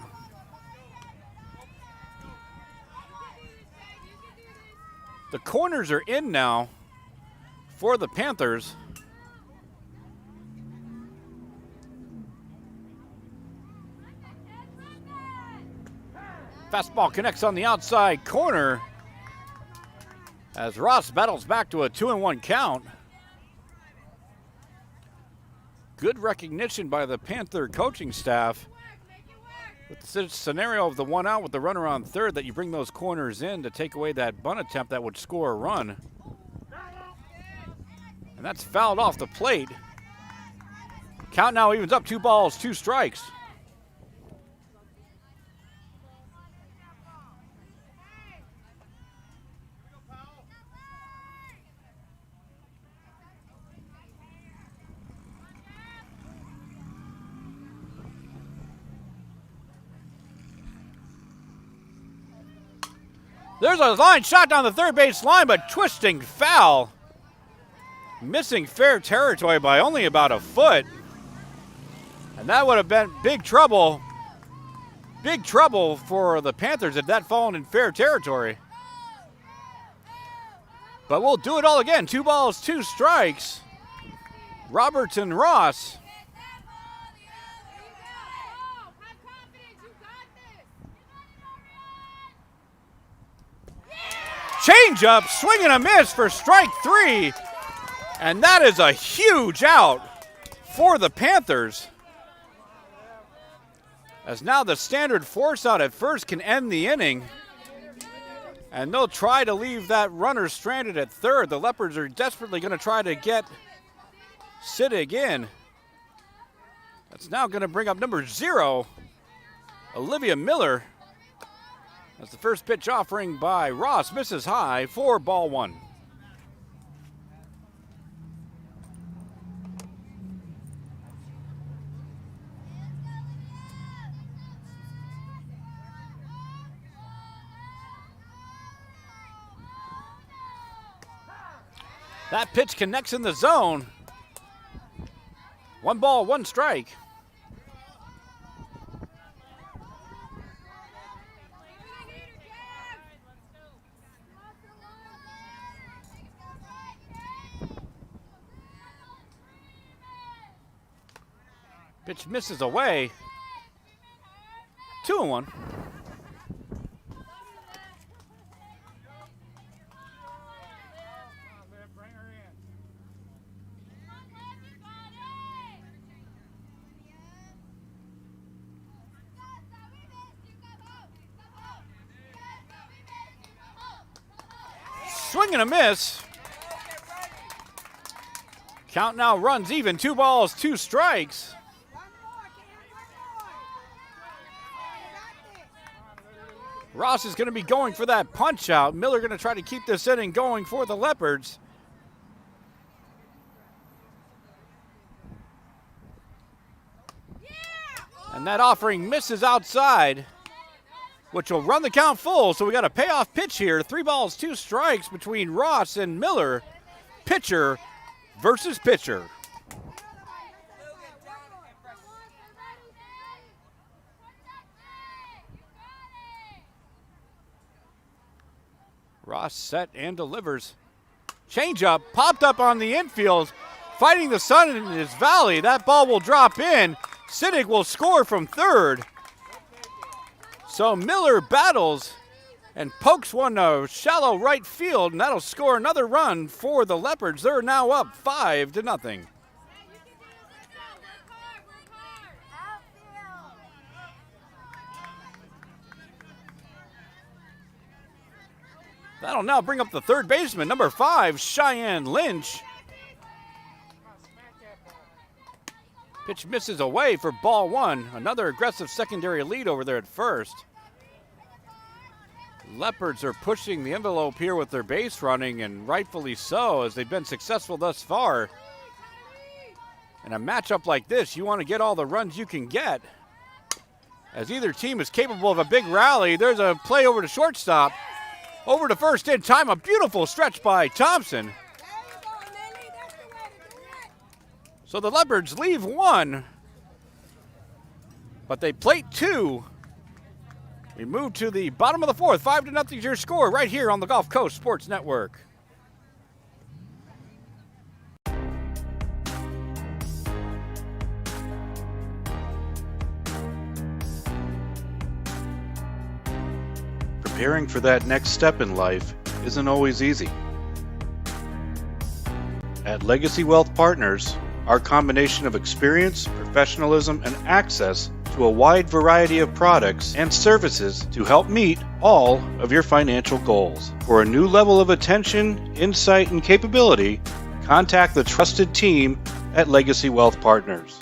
The corners are in now for the Panthers. Fastball connects on the outside corner as Ross battles back to a 2-1 count. Good recognition by the Panther coaching staff with the scenario of the 1 out with the runner on third, that you bring those corners in to take away that bunt attempt that would score a run. And that's fouled off the plate. Count now evens up, 2 balls, 2 strikes. There's a line shot down the third base line, but twisting foul. Missing fair territory by only about a foot. And that would have been big trouble big trouble for the Panthers had that fallen in fair territory. But we'll do it all again. 2 balls, 2 strikes. Roberts and Ross. Change up, swing and a miss for strike 3. And that is a huge out for the Panthers. As now the standard force out at first can end the inning. And they'll try to leave that runner stranded at third. The Leopards are desperately going to try to get Siddig in. That's now going to bring up number 0, Olivia Miller. That's the first pitch offering by Ross. Misses high for ball 1. That pitch connects in the zone. 1 ball, 1 strike. Pitch misses away. 2-1. Swing and a miss. Count now runs even. 2 balls, 2 strikes. Ross is going to be going for that punch out. Miller going to try to keep this inning going for the Leopards. And that offering misses outside, which will run the count full. So we got a payoff pitch here. 3 balls, 2 strikes between Ross and Miller. Pitcher versus pitcher. Ross set and delivers. Changeup popped up on the infield, fighting the sun in his valley. That ball will drop in. Siddig will score from third. So Miller battles and pokes one to shallow right field, and that'll score another run for the Leopards. They're now up 5-0. That'll now bring up the third baseman, number 5, Cheyenne Lynch. Pitch misses away for ball 1. Another aggressive secondary lead over there at first. Leopards are pushing the envelope here with their base running, and rightfully so, as they've been successful thus far. In a matchup like this, you want to get all the runs you can get. As either team is capable of a big rally, there's a play over to shortstop. Over to first in time, a beautiful stretch by Thompson. So the Leopards leave 1, but they plate 2. We move to the bottom of the 4th. 5-0 is your score right here on the Gulf Coast Sports Network. Preparing for that next step in life isn't always easy. At Legacy Wealth Partners, our combination of experience, professionalism, and access to a wide variety of products and services to help meet all of your financial goals. For a new level of attention, insight, and capability, contact the trusted team at Legacy Wealth Partners.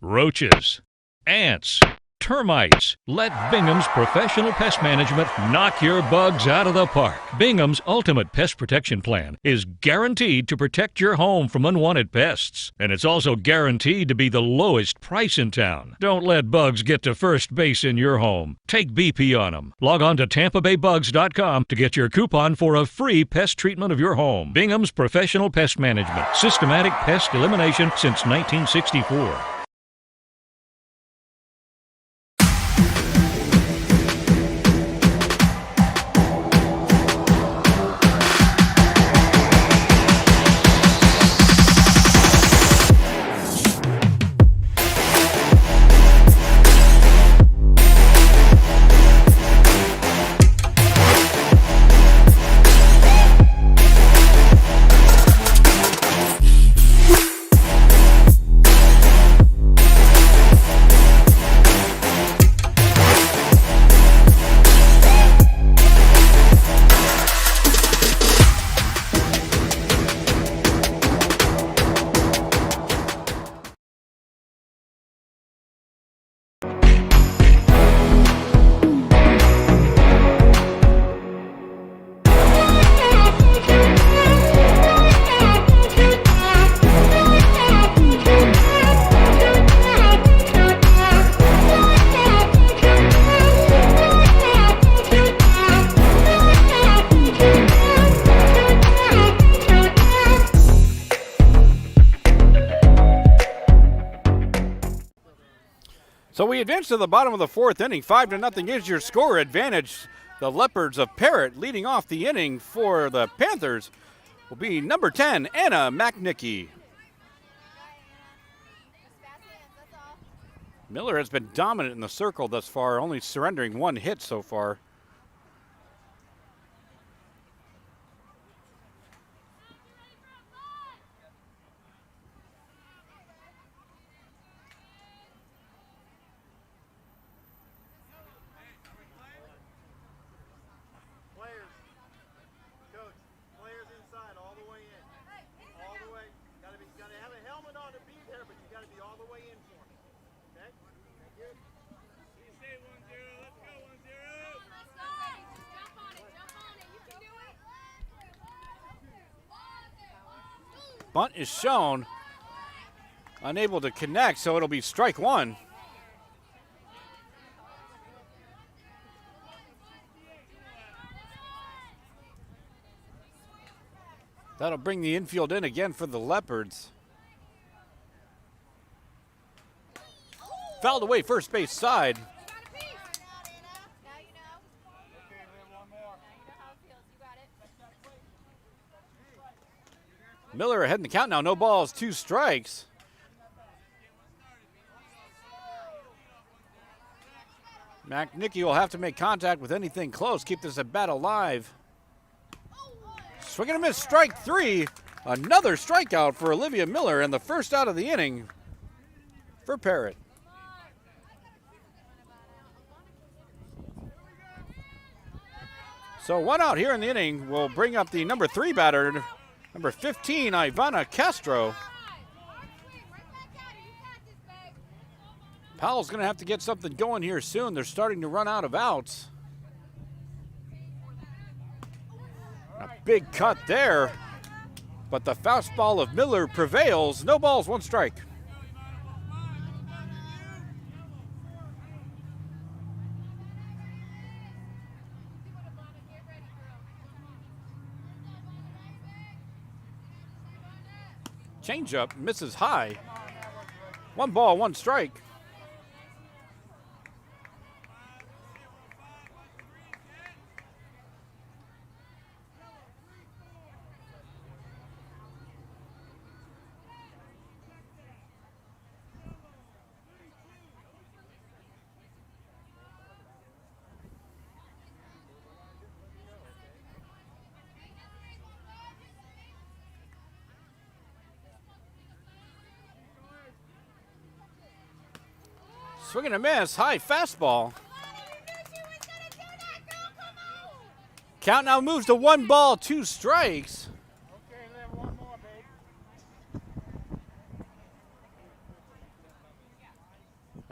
Roaches, ants, termites. Let Bingham's Professional Pest Management knock your bugs out of the park. Bingham's Ultimate Pest Protection Plan is guaranteed to protect your home from unwanted pests. And it's also guaranteed to be the lowest price in town. Don't let bugs get to first base in your home. Take BP on them. Log on to TampaBayBugs.com to get your coupon for a free pest treatment of your home. Bingham's Professional Pest Management. Systematic pest elimination since 1964. So we advance to the bottom of the fourth inning. 5-0 is your score advantage. The Leopards of Parrott leading off the inning for the Panthers will be number 10, Anna McNicky. Miller has been dominant in the circle thus far, only surrendering one hit so far. Bunt is shown, unable to connect, so it'll be strike one. That'll bring the infield in again for the Leopards. Fouled away first base side. Miller ahead in the count now. No balls, 2 strikes. McNicky will have to make contact with anything close. Keep this at bat alive. Swing and a miss, strike 3. Another strikeout for Olivia Miller, and the first out of the inning for Parrott. So 1 out here in the inning will bring up the number 3 batter, number 15, Ivana Castro. Powell's going to have to get something going here soon. They're starting to run out of outs. A big cut there, but the fastball of Miller prevails. No balls, 1 strike. Changeup misses high. 1 ball, 1 strike. Swing and a miss, high fastball. Count now moves to 1 ball, 2 strikes.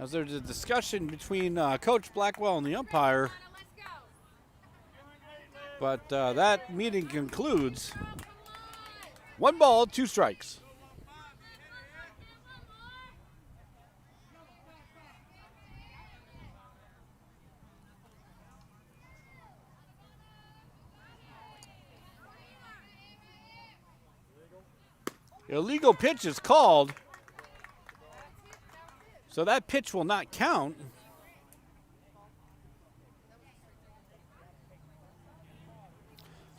As there's a discussion between Coach Blackwell and the umpire. But that meeting concludes. 1 ball, 2 strikes. Illegal pitch is called. So that pitch will not count.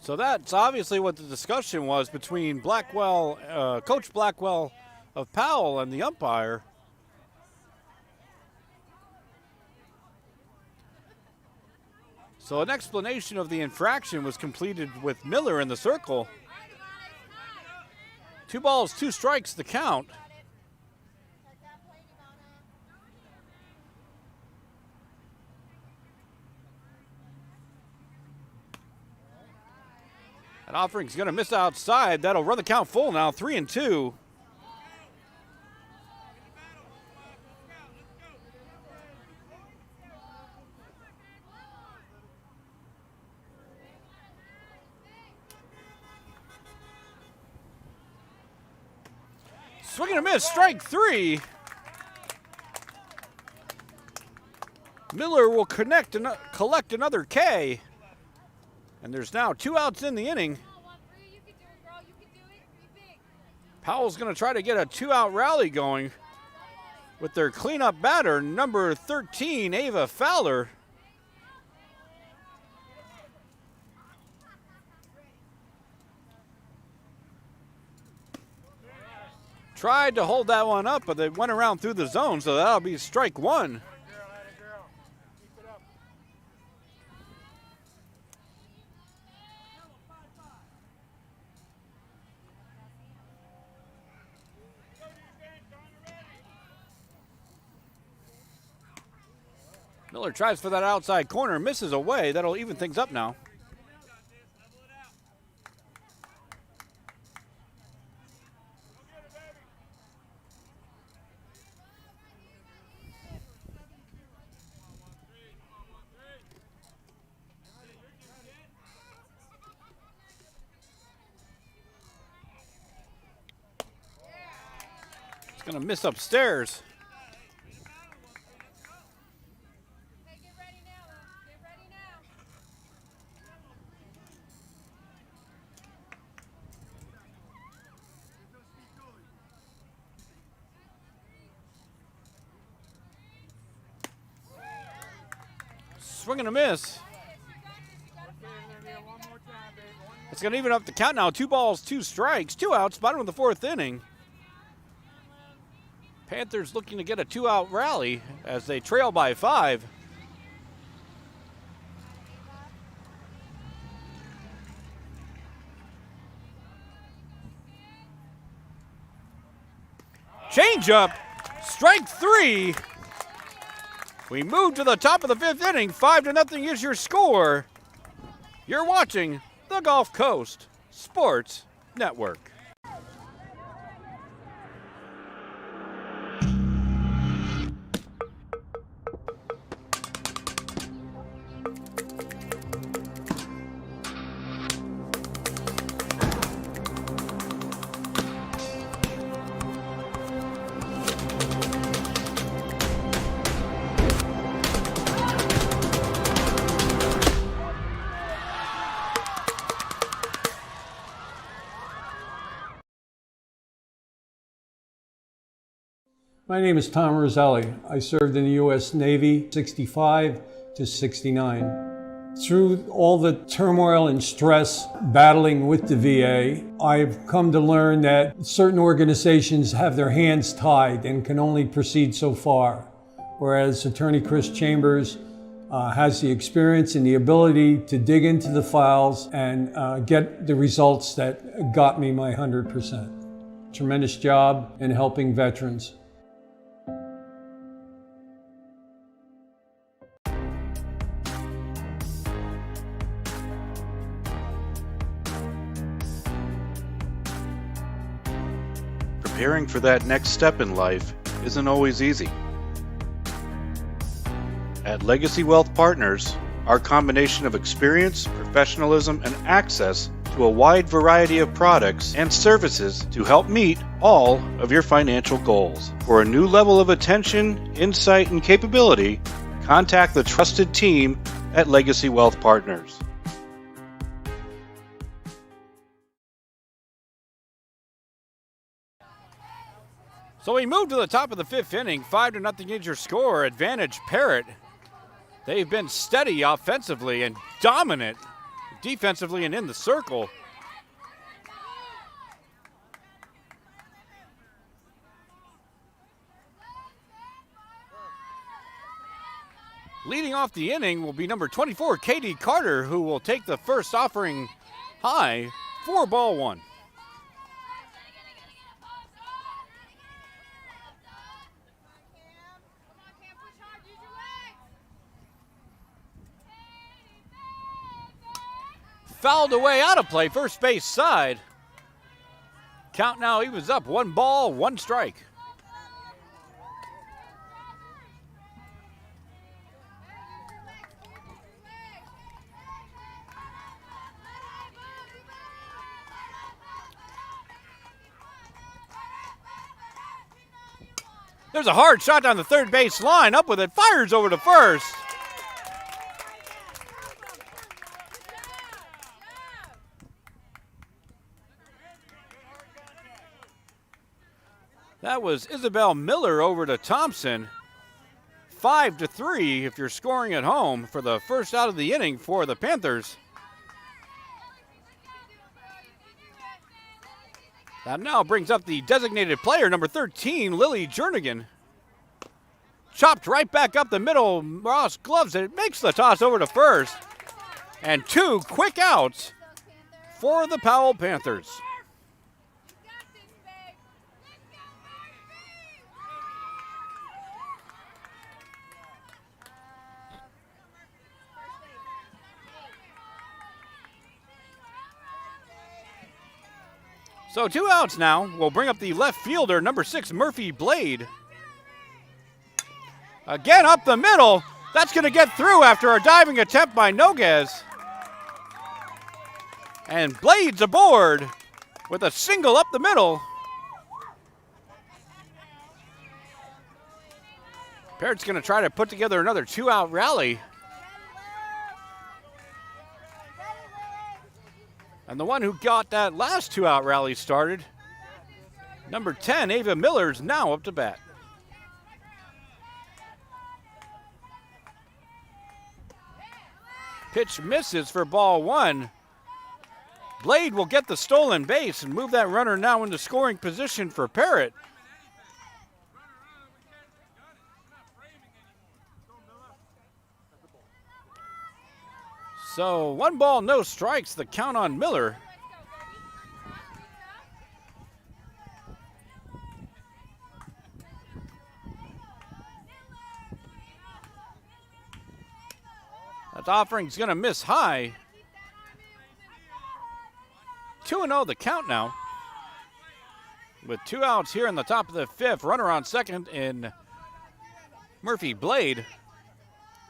So that's obviously what the discussion was between Blackwell, Coach Blackwell of Powell and the umpire. So an explanation of the infraction was completed with Miller in the circle. 2 balls, 2 strikes, the count. That offering's going to miss outside. That'll run the count full now, 3-2. Swing and a miss, strike 3. Miller will collect another K. And there's now 2 outs in the inning. Powell's going to try to get a 2-out rally going with their cleanup batter, number 13, Ava Fowler. Tried to hold that one up, but they went around through the zone, so that'll be strike 1. Miller tries for that outside corner, misses away. That'll even things up now. It's going to miss upstairs. Swing and a miss. It's going to even up the count now. 2 balls, 2 strikes, 2 outs, bottom of the 4th inning. Panthers looking to get a 2-out rally as they trail by 5. Change up, strike 3. We move to the top of the 5th inning. 5-0 is your score. You're watching the Gulf Coast Sports Network. My name is Tom Roselli. I served in the U.S. Navy 65 to 69. Through all the turmoil and stress battling with the VA, I've come to learn that certain organizations have their hands tied and can only proceed so far, whereas Attorney Chris Chambers has the experience and the ability to dig into the files and get the results that got me my 100%. Tremendous job in helping veterans. Preparing for that next step in life isn't always easy. At Legacy Wealth Partners, our combination of experience, professionalism, and access to a wide variety of products and services to help meet all of your financial goals. For a new level of attention, insight, and capability, contact the trusted team at Legacy Wealth Partners. So we move to the top of the 5th inning. 5-0 is your score. Advantage Parrott. They've been steady offensively and dominant defensively and in the circle. Leading off the inning will be number 24, Katie Carter, who will take the first offering high, 4-1. Fouled away out of play, first base side. Count now, he was up 1 ball, 1 strike. There's a hard shot down the third base line, up with it, fires over to first. That was Isabel Miller over to Thompson. 5-3 if you're scoring at home for the first out of the inning for the Panthers. That now brings up the designated player, number 13, Lily Jernigan. Chopped right back up the middle. Ross gloves it, makes the toss over to first. And 2 quick outs for the Powell Panthers. So 2 outs now. We'll bring up the left fielder, number 6, Murphy Blade. Again up the middle. That's going to get through after a diving attempt by Noguez. And Blade's aboard with a single up the middle. Parrott's going to try to put together another 2-out rally. And the one who got that last 2-out rally started, number 10, Ava Miller's now up to bat. Pitch misses for ball 1. Blade will get the stolen base and move that runner now into scoring position for Parrott. So 1 ball, no strikes, the count on Miller. That offering's going to miss high. 2-0 the count now. With 2 outs here in the top of the 5th, runner on second in Murphy Blade,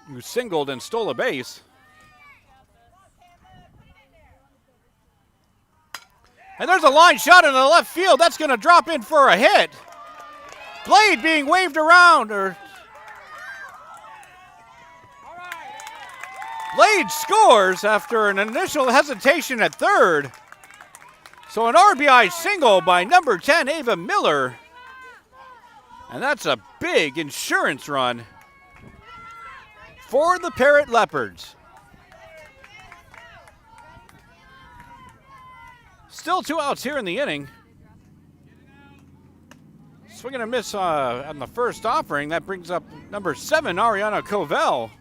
who singled and stole a base. And there's a line shot in the left field. That's going to drop in for a hit. Blade being waved around. Blade scores after an initial hesitation at third. So an RBI single by number 10, Ava Miller. And that's a big insurance run for the Parrott Leopards. Still 2 outs here in the inning. Swing and a miss on the first offering. That brings up number 7, Ariana Covell.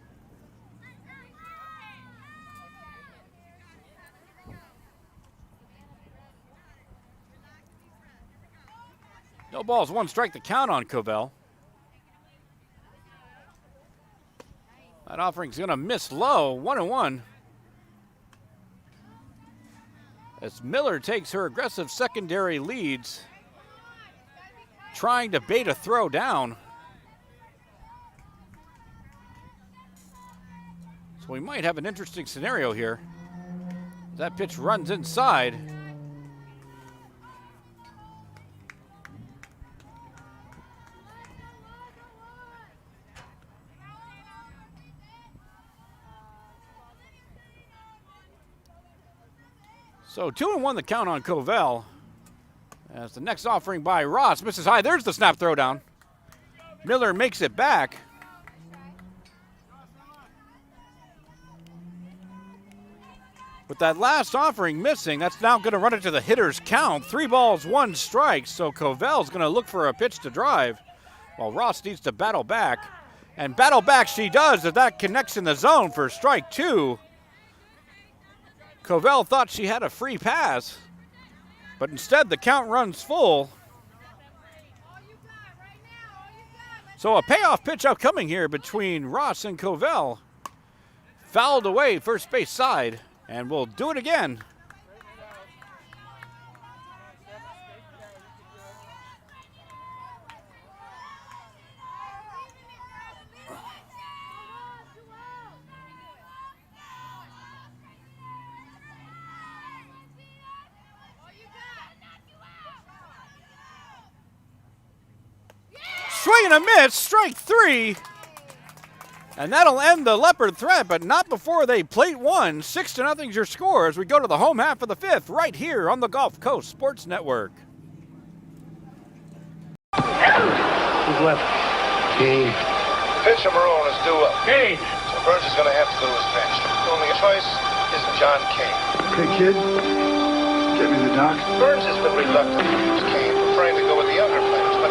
No balls, 1 strike to count on Covell. That offering's going to miss low, 1-1. As Miller takes her aggressive secondary leads, trying to bait a throw down. So we might have an interesting scenario here. That pitch runs inside. So 2-1 the count on Covell. As the next offering by Ross misses high. There's the snap throw down. Miller makes it back. With that last offering missing, that's now going to run it to the hitter's count. 3 balls, 1 strike. So Covell's going to look for a pitch to drive while Ross needs to battle back. And battle back she does as that connects in the zone for strike 2. Covell thought she had a free pass, but instead the count runs full. So a payoff pitch upcoming here between Ross and Covell. Fouled away first base side, and we'll do it again. Swing and a miss, strike 3. And that'll end the Leopard threat, but not before they plate 1. 6-0's your score as we go to the home half of the 5th, right here on the Gulf Coast Sports Network. Who's left? Kane. Pitcher Maroon is due up. Kane. So Burns is going to have to do his bench. The only choice is John Kane. Okay, kid. Get me the doc. Burns has been reluctant to use Kane, preferring to go with the younger players, but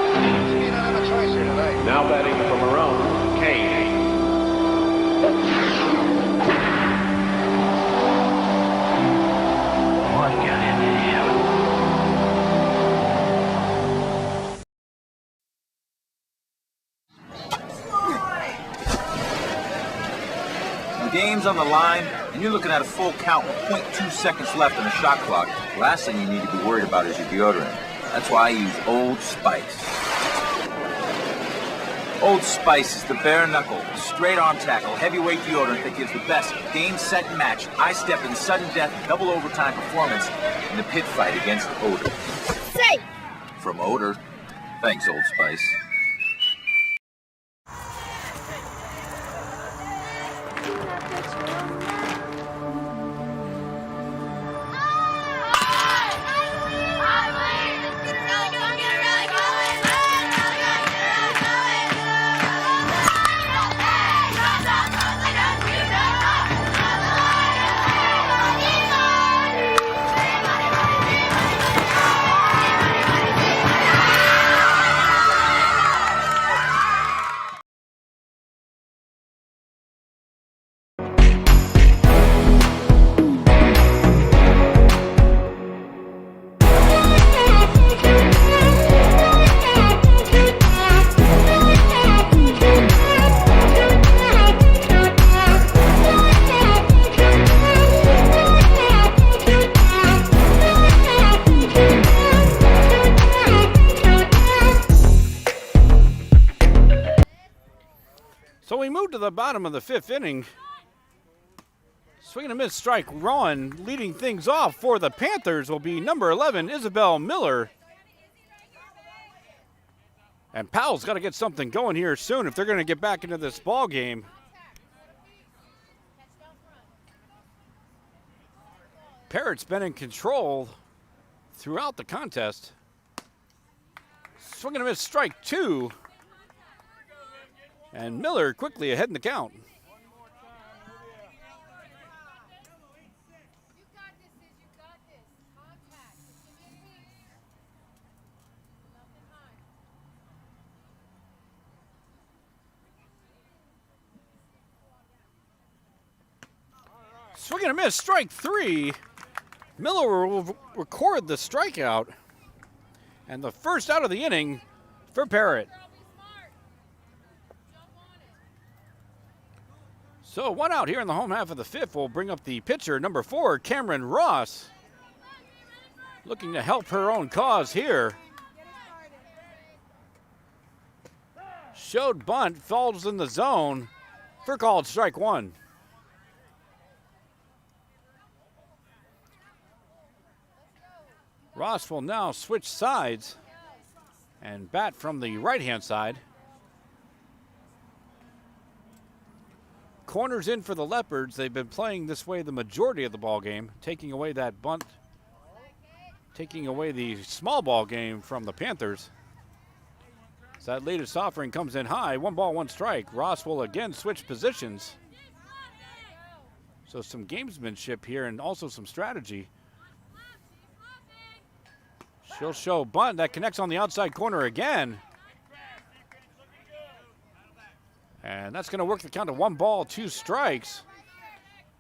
you don't have a choice here tonight. Now batting for Maroon, Kane. The game's on the line, and you're looking at a full count with 0.2 seconds left on the shot clock. The last thing you need to be worried about is your deodorant. That's why I use Old Spice. Old Spice is the bare knuckle, straight arm tackle, heavyweight deodorant that gives the best game, set, and match, high step and sudden death, double overtime performance in the pit fight against odor. Safe. From odor, thanks Old Spice. To the bottom of the 5th inning. Swinging a miss, strike one. Leading things off for the Panthers will be number 11, Isabel Miller. And Powell's got to get something going here soon if they're going to get back into this ball game. Parrott's been in control throughout the contest. Swinging a miss, strike 2. And Miller quickly ahead in the count. Swing and a miss, strike 3. Miller will record the strikeout. And the first out of the inning for Parrott. So 1 out here in the home half of the 5th will bring up the pitcher, number 4, Cameron Ross. Looking to help her own cause here. Showed bunt, falls in the zone for called strike 1. Ross will now switch sides and bat from the right-hand side. Corners in for the Leopards. They've been playing this way the majority of the ball game, taking away that bunt, taking away the small ball game from the Panthers. So that latest offering comes in high. 1 ball, 1 strike. Ross will again switch positions. So some gamesmanship here and also some strategy. She'll show bunt that connects on the outside corner again. And that's going to work the count to 1 ball, 2 strikes.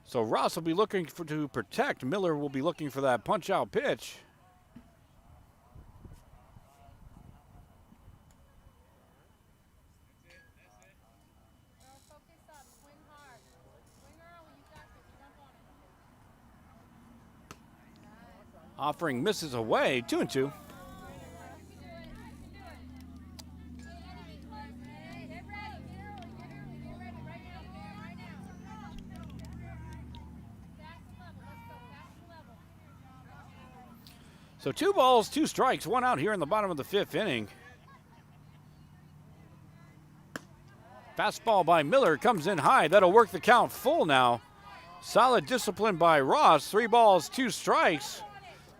So Ross will be looking to protect. Miller will be looking for that punch-out pitch. Offering misses away, 2-2. So 2 balls, 2 strikes, 1 out here in the bottom of the 5th inning. Fastball by Miller comes in high. That'll work the count full now. Solid discipline by Ross. 3 balls, 2 strikes.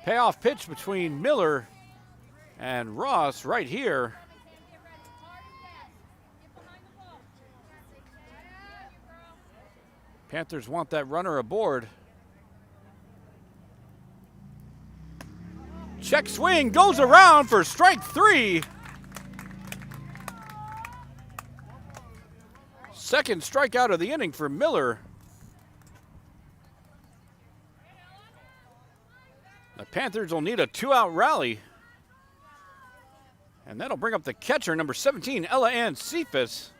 Payoff pitch between Miller and Ross right here. Panthers want that runner aboard. Check swing goes around for strike 3. Second strikeout of the inning for Miller. The Panthers will need a 2-out rally. And that'll bring up the catcher, number 17, Ella Ann Cephas.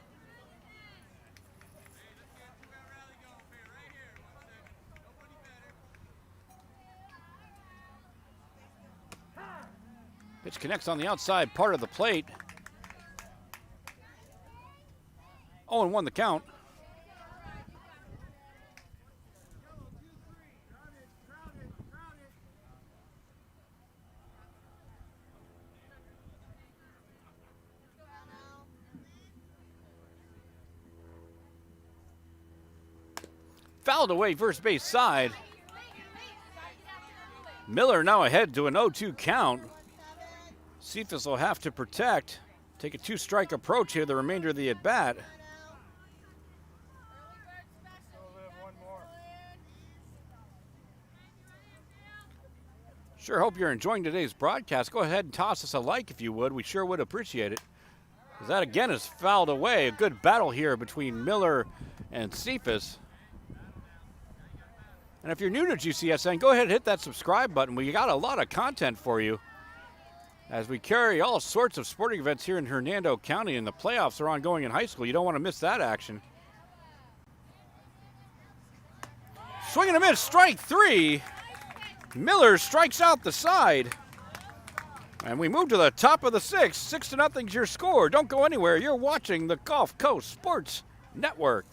Pitch connects on the outside part of the plate. 0-1 the count. Fouled away first base side. Miller now ahead to an 0-2 count. Cephas will have to protect. Take a 2-strike approach here the remainder of the at-bat. Sure hope you're enjoying today's broadcast. Go ahead and toss us a like if you would. We sure would appreciate it. That again is fouled away. A good battle here between Miller and Cephas. And if you're new to GCSN, go ahead and hit that subscribe button. We got a lot of content for you as we carry all sorts of sporting events here in Hernando County, and the playoffs are ongoing in high school. You don't want to miss that action. Swing and a miss, strike 3. Miller strikes out the side. And we move to the top of the 6th. 6-0's your score. Don't go anywhere. You're watching the Gulf Coast Sports Network.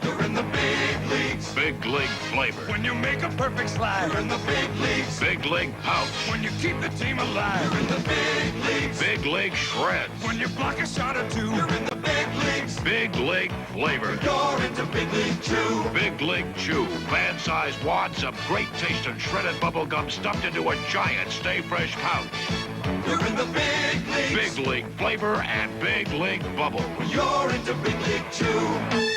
You're in the big leagues. Big league flavor. When you make a perfect slide. You're in the big leagues. Big league pouch. When you keep the team alive. You're in the big leagues. Big league shreds. When you block a shot or 2. You're in the big leagues. Big league flavor. You're into Big League Chew. Big league chew. Fan-sized wads of great taste and shredded bubble gum stuffed into a giant Stay Fresh pouch. You're in the big leagues. Big league flavor and big league bubble. You're into Big League Chew.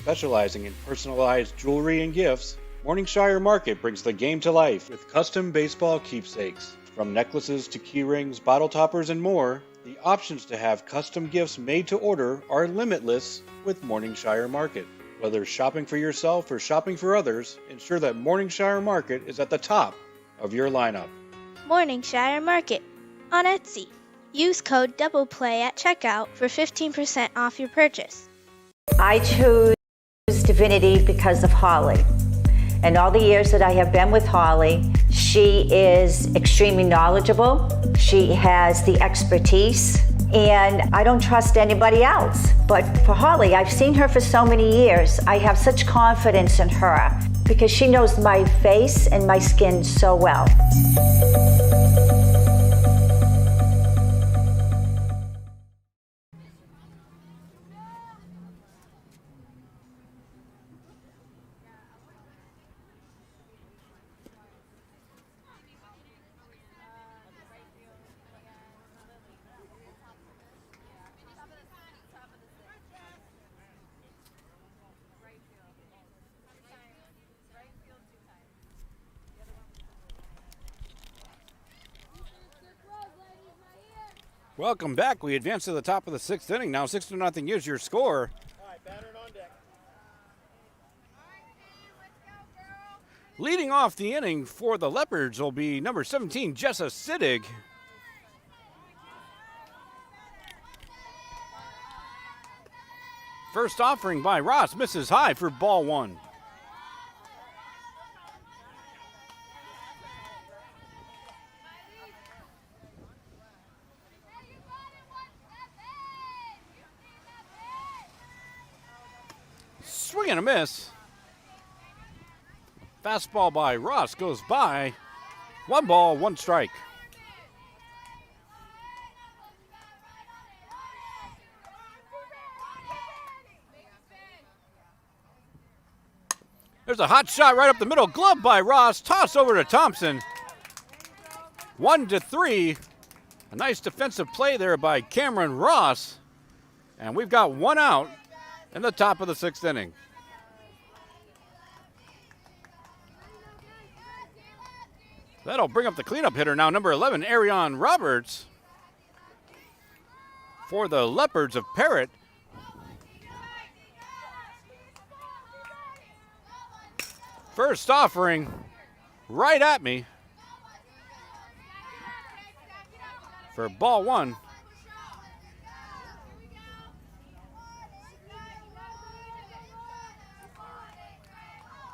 Specializing in personalized jewelry and gifts, Morningshire Market brings the game to life with custom baseball keepsakes. From necklaces to key rings, bottle toppers, and more, the options to have custom gifts made to order are limitless with Morningshire Market. Whether shopping for yourself or shopping for others, ensure that Morningshire Market is at the top of your lineup. Morningshire Market on Etsy. Use code DOUBLEPLAY at checkout for 15% off your purchase. I chose Divinity because of Holly. And all the years that I have been with Holly, she is extremely knowledgeable. She has the expertise, and I don't trust anybody else. But for Holly, I've seen her for so many years. I have such confidence in her. because she knows my face and my skin so well. Welcome back. We advance to the top of the 6th inning. Now 6-0 is your score. Leading off the inning for the Leopards will be number 17, Jessa Siddig. First offering by Ross misses high for ball 1. Swing and a miss. Fastball by Ross goes by. 1 ball, 1 strike. There's a hot shot right up the middle. Glove by Ross. Toss over to Thompson. 1-3. A nice defensive play there by Cameron Ross. And we've got 1 out in the top of the 6th inning. That'll bring up the cleanup hitter now, number 11, Arion Roberts. For the Leopards of Parrott. First offering right at me for ball 1.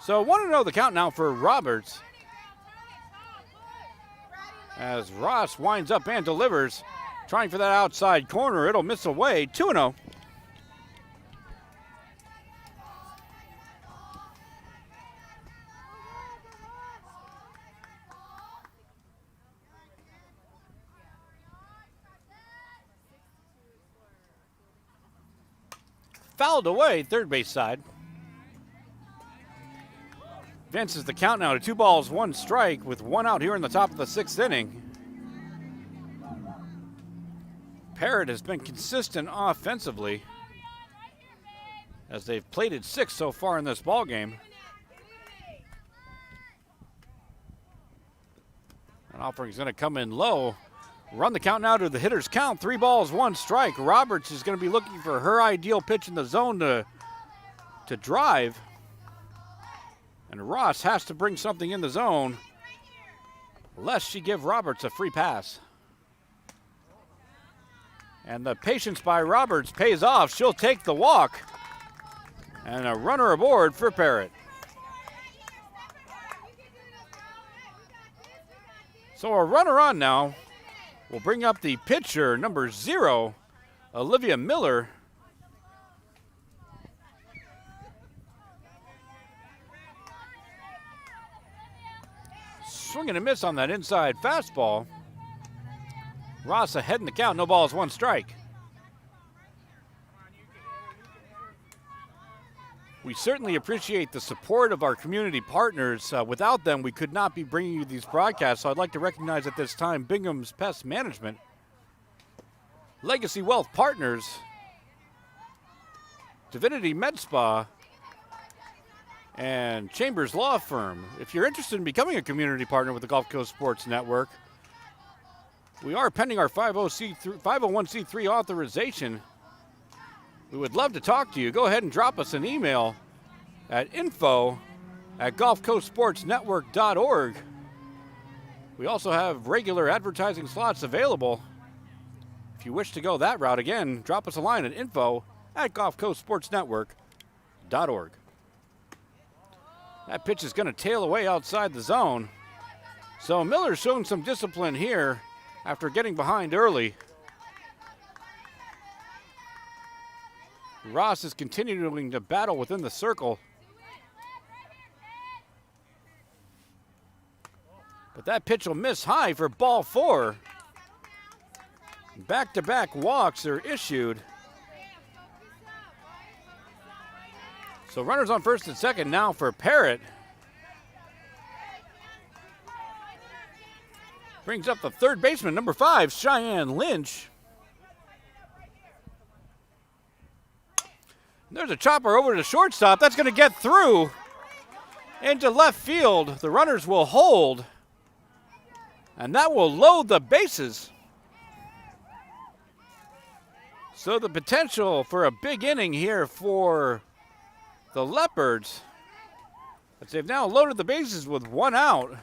So 1-0 the count now for Roberts. As Ross winds up and delivers, trying for that outside corner. It'll miss away. 2-0. Fouled away, third base side. Advances the count now to 2 balls, 1 strike with 1 out here in the top of the 6th inning. Parrott has been consistent offensively as they've plated 6 so far in this ball game. An offering is going to come in low. Run the count now to the hitter's count. 3 balls, 1 strike. Roberts is going to be looking for her ideal pitch in the zone to drive. And Ross has to bring something in the zone, lest she give Roberts a free pass. And the patience by Roberts pays off. She'll take the walk. And a runner aboard for Parrott. So a runner on now will bring up the pitcher, number 0, Olivia Miller. Swing and a miss on that inside fastball. Ross ahead in the count, no balls, 1 strike. We certainly appreciate the support of our community partners. Without them, we could not be bringing you these broadcasts. So I'd like to recognize at this time Bingham's Pest Management, Legacy Wealth Partners, Divinity Med Spa, and Chambers Law Firm. If you're interested in becoming a community partner with the Gulf Coast Sports Network, we are pending our 501c3 authorization. We would love to talk to you. Go ahead and drop us an email at info@gulfcoastsportsnetwork.org. We also have regular advertising slots available. If you wish to go that route, again, drop us a line at info@gulfcoastsportsnetwork.org. That pitch is going to tail away outside the zone. So Miller's shown some discipline here after getting behind early. Ross is continuing to battle within the circle. But that pitch will miss high for ball 4. Back-to-back walks are issued. So runners on first and second now for Parrott. Brings up the third baseman, number 5, Cheyenne Lynch. There's a chopper over to shortstop. That's going to get through into left field. The runners will hold, and that will load the bases. So the potential for a big inning here for the Leopards, but they've now loaded the bases with 1 out.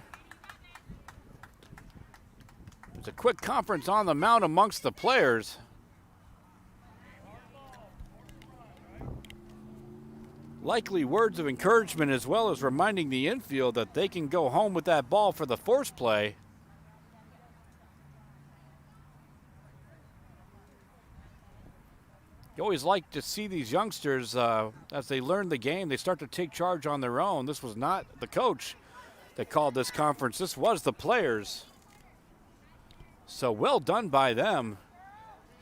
There's a quick conference on the mound amongst the players. Likely words of encouragement, as well as reminding the infield that they can go home with that ball for the force play. You always like to see these youngsters, as they learn the game, they start to take charge on their own. This was not the coach that called this conference. This was the players. So well done by them,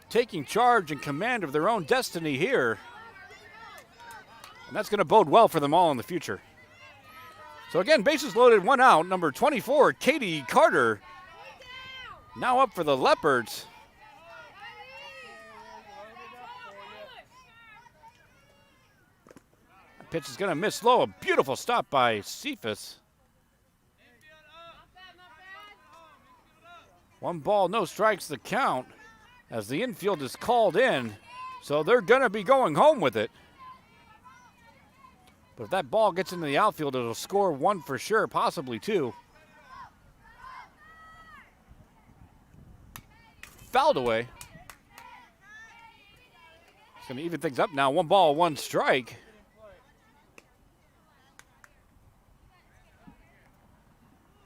taking charge and command of their own destiny here. And that's going to bode well for them all in the future. So again, bases loaded, 1 out. Number 24, Katie Carter, now up for the Leopards. That pitch is going to miss low. A beautiful stop by Cephas. 1 ball, no strikes the count as the infield is called in. So they're going to be going home with it. But if that ball gets into the outfield, it'll score 1 for sure, possibly 2. Fouled away. It's going to even things up now. 1 ball, 1 strike.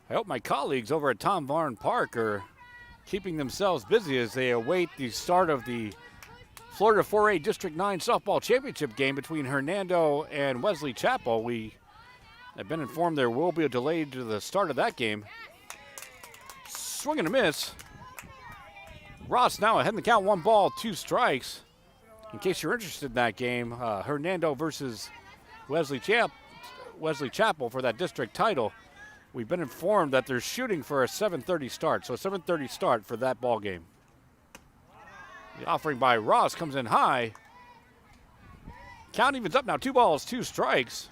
I hope my colleagues over at Tom Varn Park are keeping themselves busy as they await the start of the Florida 4A District 9 softball championship game between Hernando and Wesley Chapel. We have been informed there will be a delay to the start of that game. Swing and a miss. Ross now ahead in the count, 1 ball, 2 strikes. In case you're interested in that game, Hernando versus Wesley Chapel for that district title. We've been informed that they're shooting for a 7:30 start, so a 7:30 start for that ball game. The offering by Ross comes in high. Count evens up now, 2 balls, 2 strikes.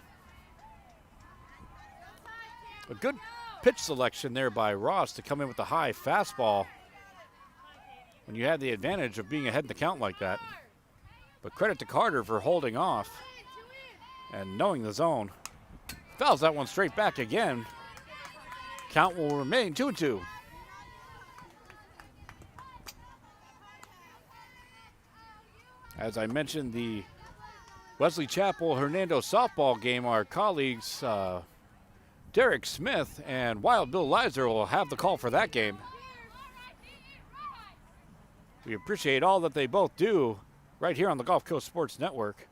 A good pitch selection there by Ross to come in with the high fastball when you have the advantage of being ahead in the count like that. But credit to Carter for holding off and knowing the zone. Fouls that one straight back again. Count will remain 2-2. As I mentioned, the Wesley Chapel Hernando softball game, our colleagues Derek Smith and Wild Bill Leiser will have the call for that game. We appreciate all that they both do right here on the Gulf Coast Sports Network.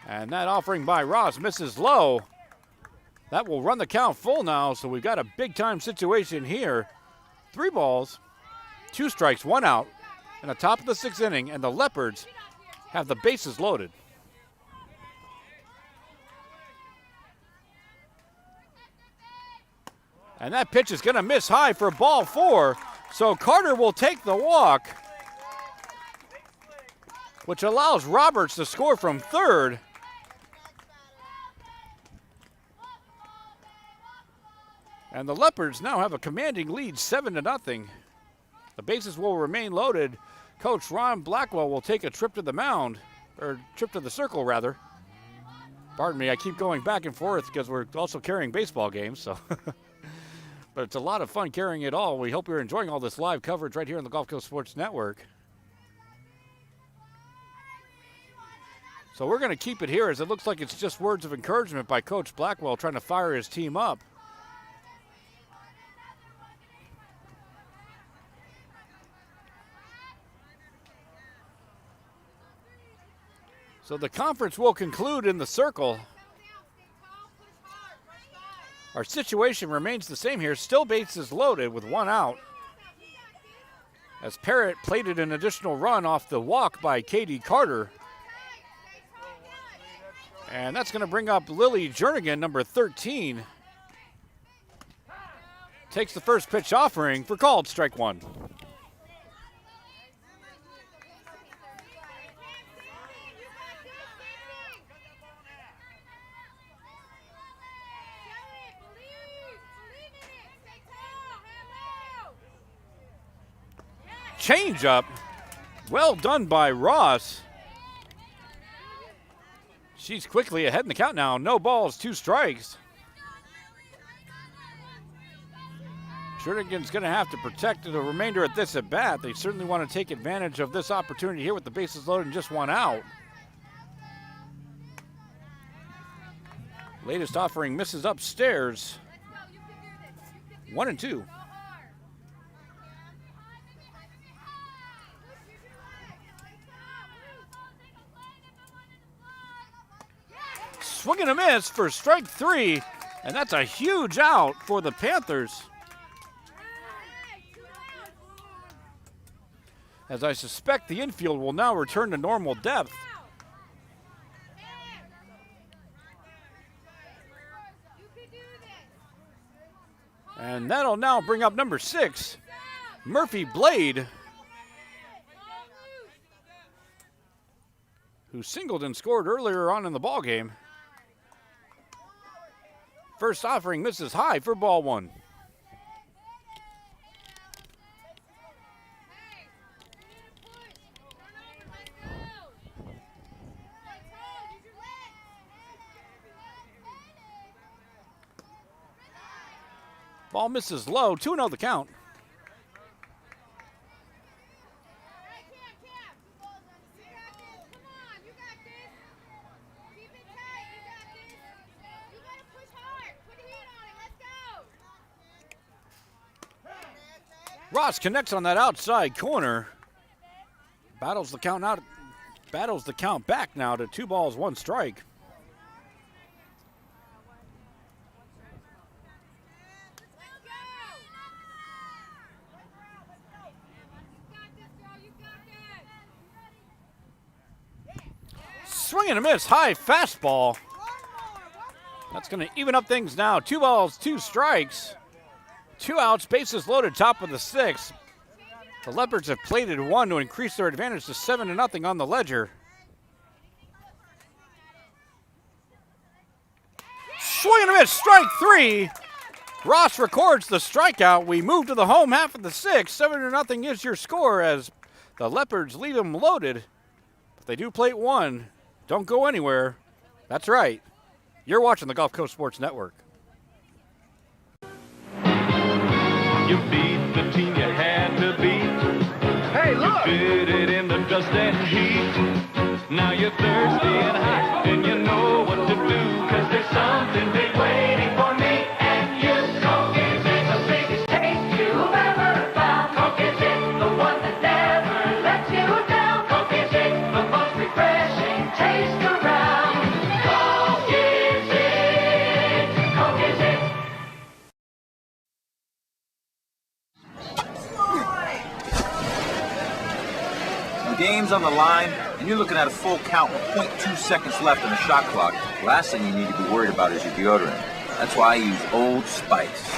And that offering by Ross misses low. That will run the count full now, so we've got a big-time situation here. 3 balls, 2 strikes, 1 out, in the top of the 6th inning, and the Leopards have the bases loaded. And that pitch is going to miss high for ball 4, so Carter will take the walk, which allows Roberts to score from third. And the Leopards now have a commanding lead, 7-0. The bases will remain loaded. Coach Ron Blackwell will take a trip to the mound, or trip to the circle, rather. Pardon me, I keep going back and forth because we're also carrying baseball games, so. But it's a lot of fun carrying it all. We hope you're enjoying all this live coverage right here on the Gulf Coast Sports Network. So we're going to keep it here as it looks like it's just words of encouragement by Coach Blackwell trying to fire his team up. So the conference will conclude in the circle. Our situation remains the same here. Still bases loaded with one out. As Parrott plated an additional run off the walk by Katie Carter. And that's going to bring up Lily Jernigan, number 13. Takes the first pitch offering for called strike one. Change up. Well done by Ross. She's quickly ahead in the count now. No balls, 2 strikes. Jernigan's going to have to protect the remainder of this at bat. They certainly want to take advantage of this opportunity here with the bases loaded and just one out. Latest offering misses upstairs. 1-2. Swing and a miss for strike 3, and that's a huge out for the Panthers. As I suspect the infield will now return to normal depth. And that'll now bring up number 6, Murphy Blade, who singled and scored earlier on in the ballgame. First offering misses high for ball 1. Ball misses low, 2-0 the count. Ross connects on that outside corner. Battles the count back now to 2 balls, 1 strike. Swing and a miss, high fastball. That's going to even up things now. 2 balls, 2 strikes. 2 outs, bases loaded, top of the 6th. The Leopards have plated 1 to increase their advantage to 7-0 on the ledger. Swing and a miss, strike 3. Ross records the strikeout. We move to the home half of the 6th. 7-0 is your score as the Leopards leave them loaded. If they do plate 1, don't go anywhere. That's right. You're watching the Gulf Coast Sports Network. You beat the team you had to beat. Hey, look! You did it in the dust and heat. Now you're thirsty and hot, and you know what to do, 'cause there's something big waiting for me and you. Coke is it, the biggest taste you've ever found. Coke is it, the one that never lets you down. Coke is it, the most refreshing taste around. Coke is it, Coke is it. The game's on the line, and you're looking at a full count with 0.2 seconds left on the shot clock. Last thing you need to be worried about is your deodorant. That's why I use Old Spice.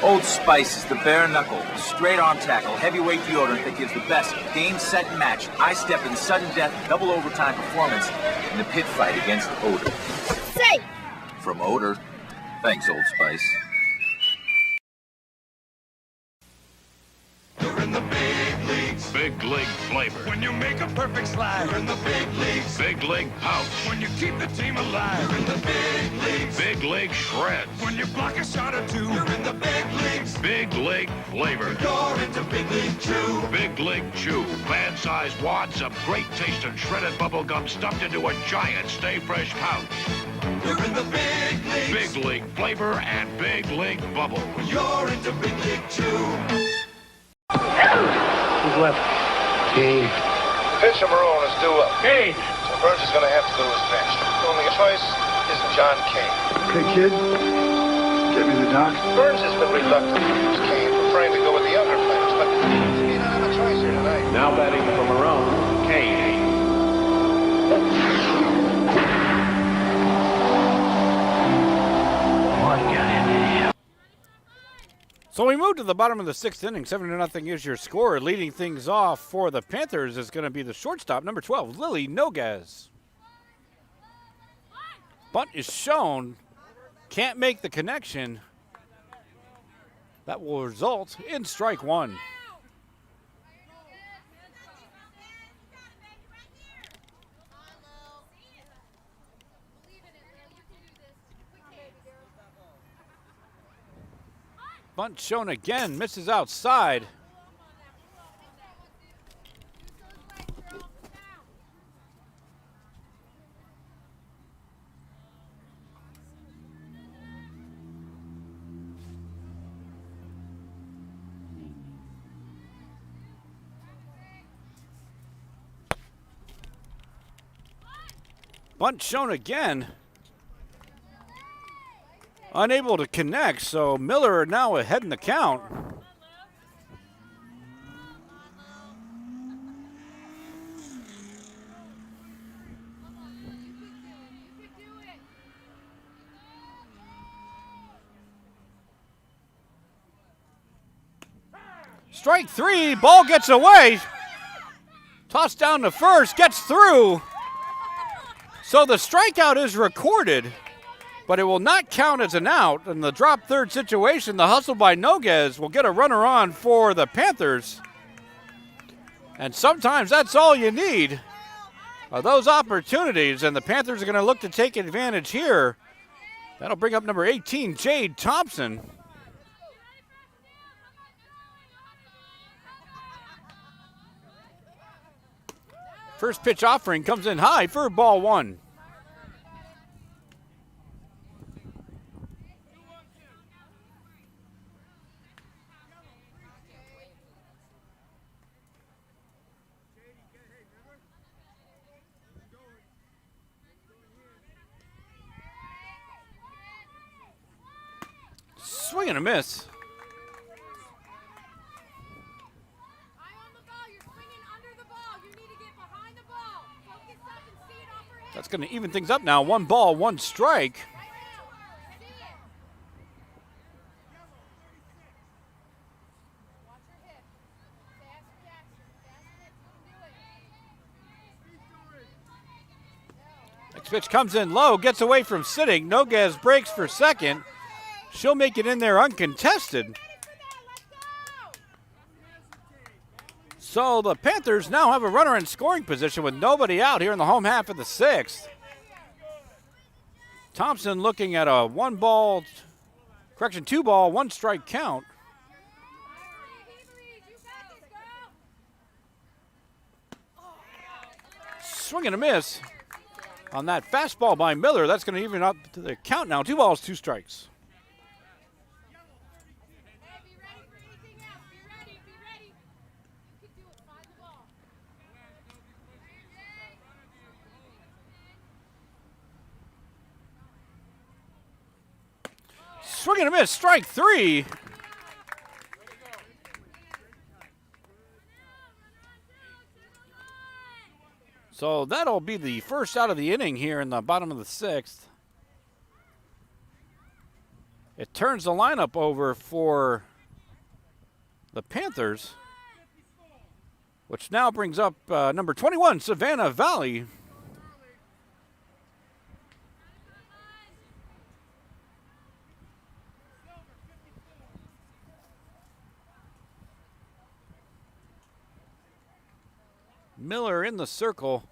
Old Spice is the bare knuckle, straight arm tackle, heavyweight deodorant that gives the best game, set, and match, high step and sudden death, double overtime performance in the pit fight against odor. Safe! From odor, thanks Old Spice. You're in the big leagues. Big league flavor. When you make a perfect slide. You're in the big leagues. Big league pouch. When you keep the team alive. You're in the big leagues. Big league shreds. When you block a shot or 2. You're in the big leagues. Big league flavor. You're into Big League Chew. Big league chew. Fan-sized wads of great taste and shredded bubble gum stuffed into a giant Stay Fresh pouch. You're in the big leagues. Big league flavor and big league bubble. You're into Big League Chew. Who's left? Kane. Pitch and Maroon is due up. Kane. So Burns is going to have to go to his bench. The only choice is John Kane. Okay, kid. Get me the doc. Burns has been reluctant to use Kane, preferring to go with the younger players, but we don't have a choice here tonight. Now batting from her own, Kane. So we move to the bottom of the 6th inning. 7-0 is your score. Leading things off for the Panthers is going to be the shortstop, number 12, Lily Noguez. Bunt is shown. Can't make the connection. That will result in strike one. Bunt shown again, misses outside. Bunt shown again. Unable to connect, so Miller now ahead in the count. Strike three, ball gets away. Tossed down to first, gets through. So the strikeout is recorded, but it will not count as an out. In the drop third situation, the hustle by Noguez will get a runner on for the Panthers. And sometimes that's all you need are those opportunities, and the Panthers are going to look to take advantage here. That'll bring up number 18, Jade Thompson. First pitch offering comes in high for ball one. Swing and a miss. That's going to even things up now. 1 ball, 1 strike. Next pitch comes in low, gets away from sitting. Noguez breaks for second. She'll make it in there uncontested. So the Panthers now have a runner in scoring position with nobody out here in the home half of the 6th. Thompson looking at a 2 ball, 1 strike count. Swing and a miss on that fastball by Miller. That's going to even up to the count now. 2 balls, 2 strikes. Swing and a miss, strike 3. So that'll be the first out of the inning here in the bottom of the 6th. It turns the lineup over for the Panthers, which now brings up number 21, Savannah Valley. Miller in the circle,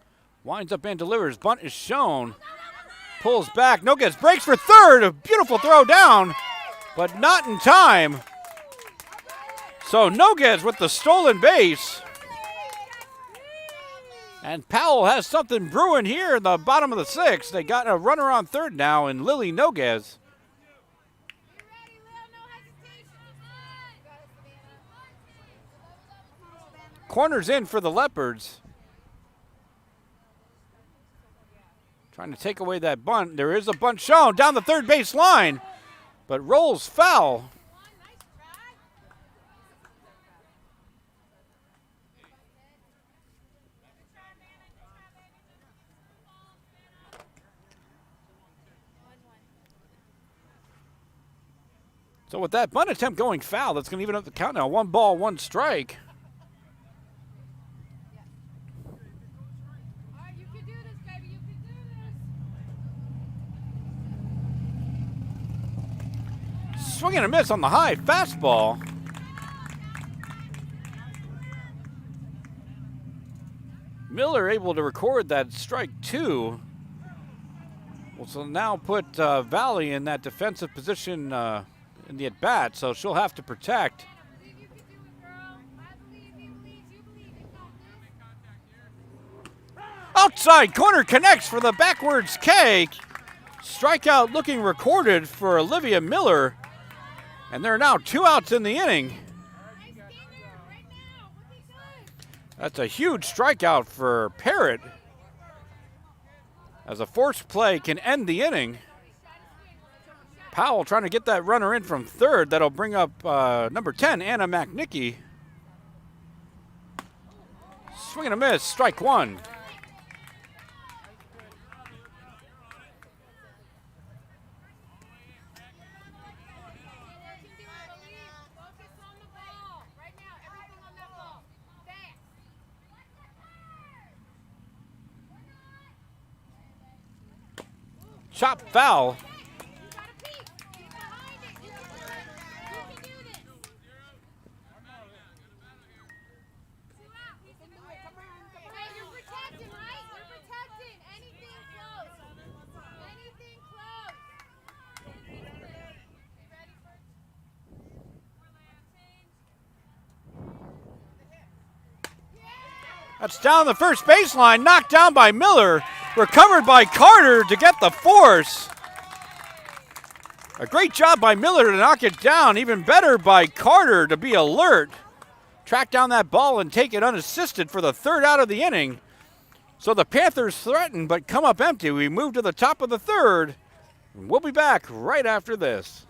winds up and delivers. Bunt is shown, pulls back. Noguez breaks for third. A beautiful throw down, but not in time. So Noguez with the stolen base. And Powell has something brewing here in the bottom of the 6th. They got a runner on third now in Lily Noguez. Corners in for the Leopards. Trying to take away that bunt. There is a bunt shown down the third base line, but rolls foul. So with that bunt attempt going foul, that's going to even up the count now. 1 ball, 1 strike. Swing and a miss on the high fastball. Miller able to record that strike 2. Well, so now put Valley in that defensive position in the at-bat, so she'll have to protect. Outside corner connects for the backwards K. Strikeout looking recorded for Olivia Miller. And there are now 2 outs in the inning. That's a huge strikeout for Parrott, as a forced play can end the inning. Powell trying to get that runner in from third. That'll bring up number 10, Anna McNicky. Swing and a miss, strike 1. Chop foul. That's down the first baseline, knocked down by Miller, recovered by Carter to get the force. A great job by Miller to knock it down, even better by Carter to be alert. Track down that ball and take it unassisted for the 3rd out of the inning. So the Panthers threaten but come up empty. We move to the top of the 3rd. We'll be back right after this.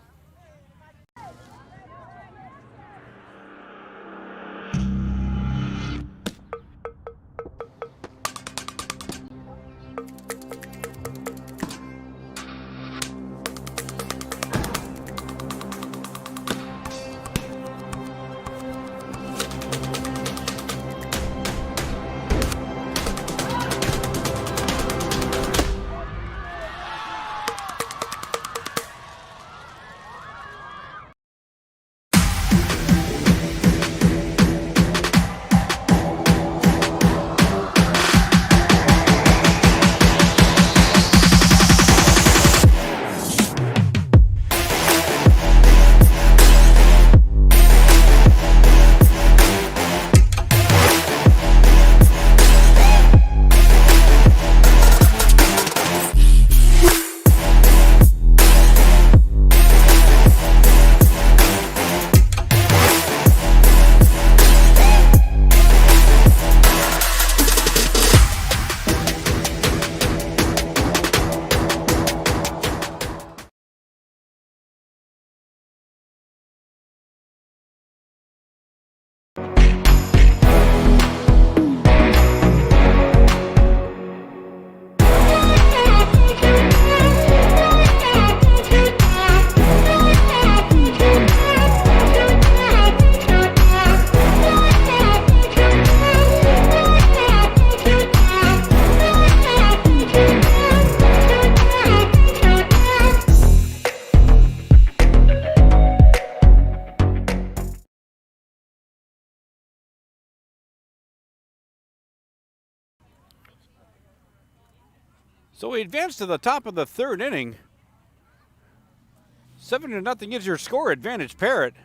So we advance to the top of the 3rd inning. 7-0 is your score advantage, Parrott.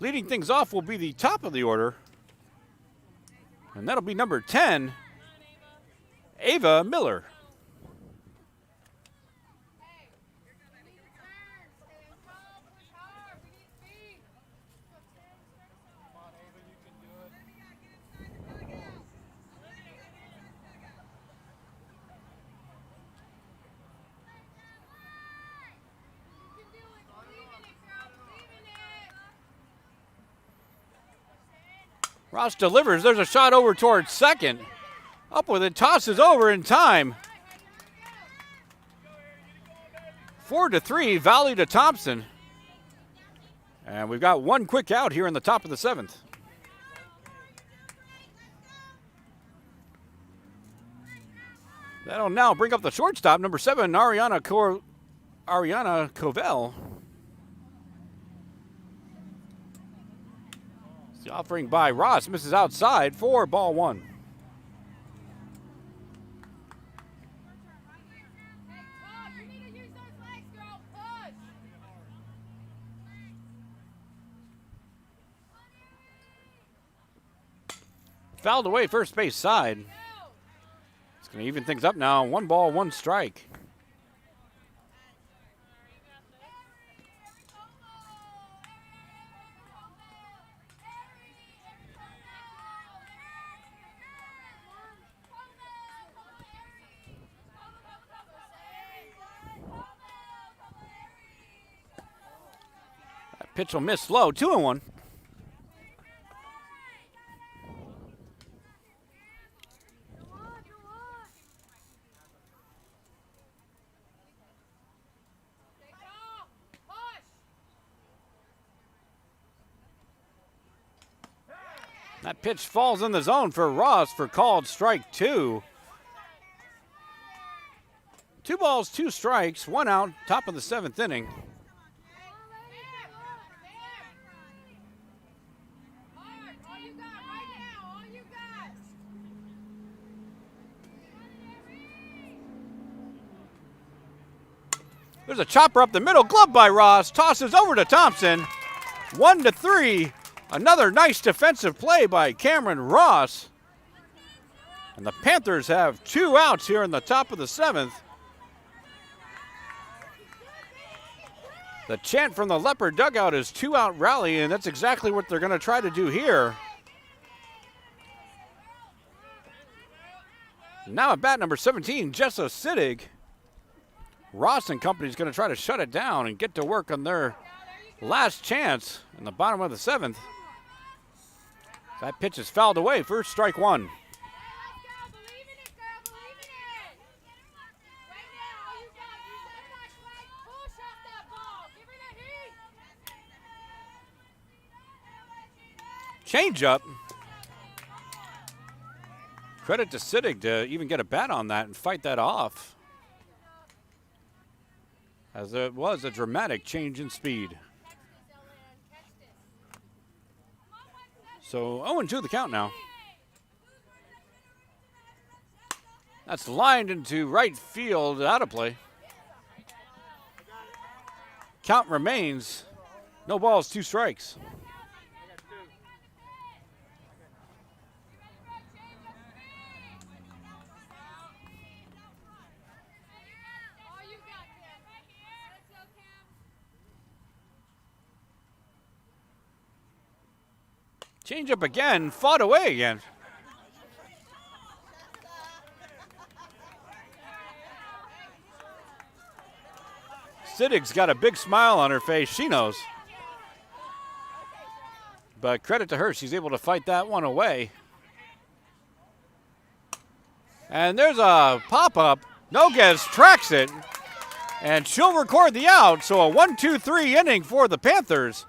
Leading things off will be the top of the order. And that'll be number 10, Ava Miller. Ross delivers. There's a shot over towards second. Up with it, tosses over in time. 4-3, Valley to Thompson. And we've got one quick out here in the top of the 7th. That'll now bring up the shortstop, number 7, Ariana Covell. The offering by Ross misses outside for ball 1. Fouled away first base side. It's going to even things up now. 1 ball, 1 strike. That pitch will miss low. 2-1. That pitch falls in the zone for Ross for called strike 2. 2 balls, 2 strikes, 1 out, top of the 7th inning. There's a chopper up the middle, gloved by Ross, tosses over to Thompson. 1-3. Another nice defensive play by Cameron Ross. And the Panthers have 2 outs here in the top of the 7th. The chant from the Leopard dugout is 2-out rally, and that's exactly what they're going to try to do here. Now at bat number 17, Jessa Siddig. Ross and company is going to try to shut it down and get to work on their last chance in the bottom of the 7th. That pitch is fouled away. First strike 1. Change up. Credit to Siddig to even get a bat on that and fight that off, as it was a dramatic change in speed. So 0-2 the count now. That's lined into right field, out of play. Count remains no balls, 2 strikes. Change up again, fought away again. Siddig's got a big smile on her face, she knows. But credit to her, she's able to fight that one away. And there's a pop-up. Noguez tracks it, and she'll record the out. So a 1-2-3 inning for the Panthers.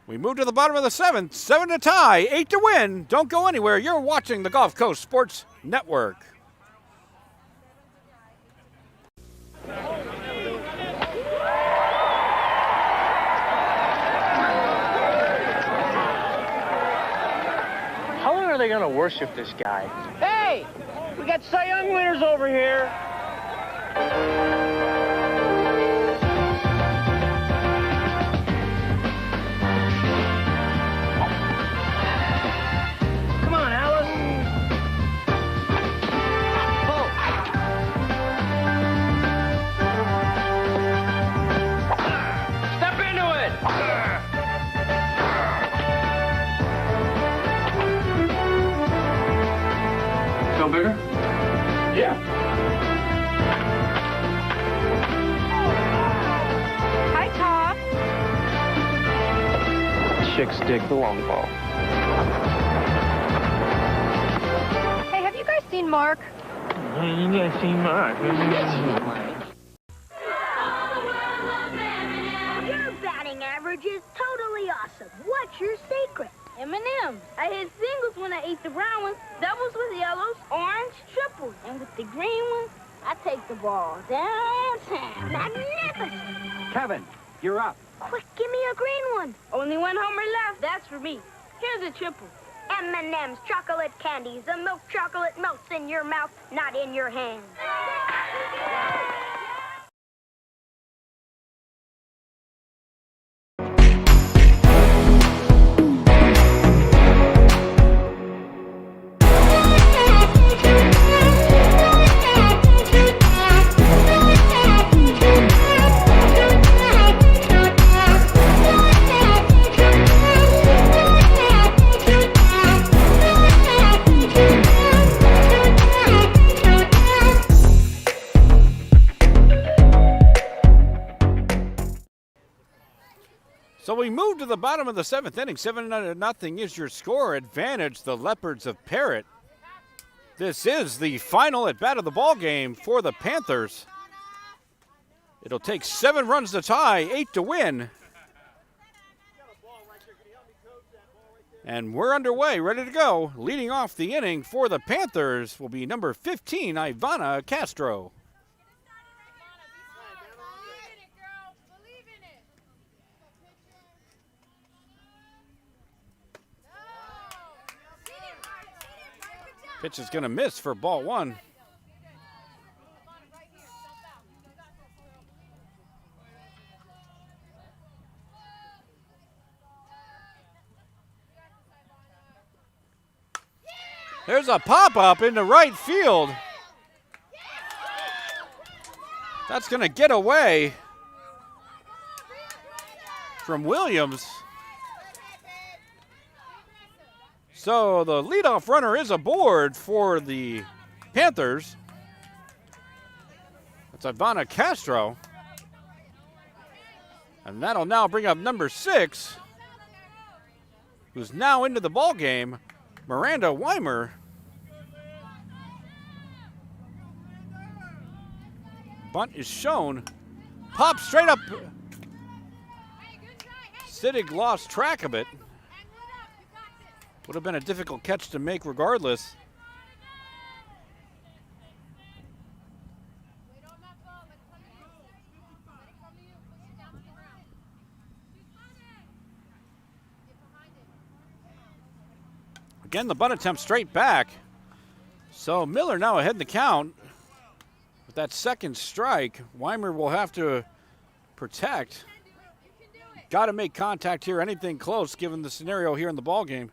We move to the bottom of the 7th, 7 to tie, 8 to win. Don't go anywhere. You're watching the Gulf Coast Sports Network. How long are they going to worship this guy? Hey, we got Cy Young winners over here. Bigger? Yeah. Hi, Tom. Chicks dig the long ball. seen Mark. You guys seen Mark. Your batting average is totally awesome. What's your secret? M&M's. I hit singles when I ate the brown ones, doubles with yellows, orange, triples. And with the green ones, I take the ball downtown. Magnificent. Kevin, you're up. Quick, give me a green one. Only one homer left. That's for me. Here's a triple. M&M's chocolate candies. The milk chocolate melts in your mouth, not in your hand. So we move to the bottom of the 7th inning. 7-0 is your score. Advantage the Leopards of Parrott. This is the final at bat of the ball game for the Panthers. It'll take 7 runs to tie, 8 to win. And we're underway, ready to go. Leading off the inning for the Panthers will be number 15, Ivana Castro. Pitch is going to miss for ball 1. There's a pop-up into right field. That's going to get away from Williams. So the leadoff runner is aboard for the Panthers. That's Ivana Castro. And that'll now bring up number 6, who's now into the ball game, Miranda Weimer. Bunt is shown. Pop straight up. Siddig lost track of it. Would have been a difficult catch to make regardless. Again, the bunt attempt straight back. So Miller now ahead in the count. With that second strike, Weimer will have to protect. Got to make contact here, anything close given the scenario here in the ball game.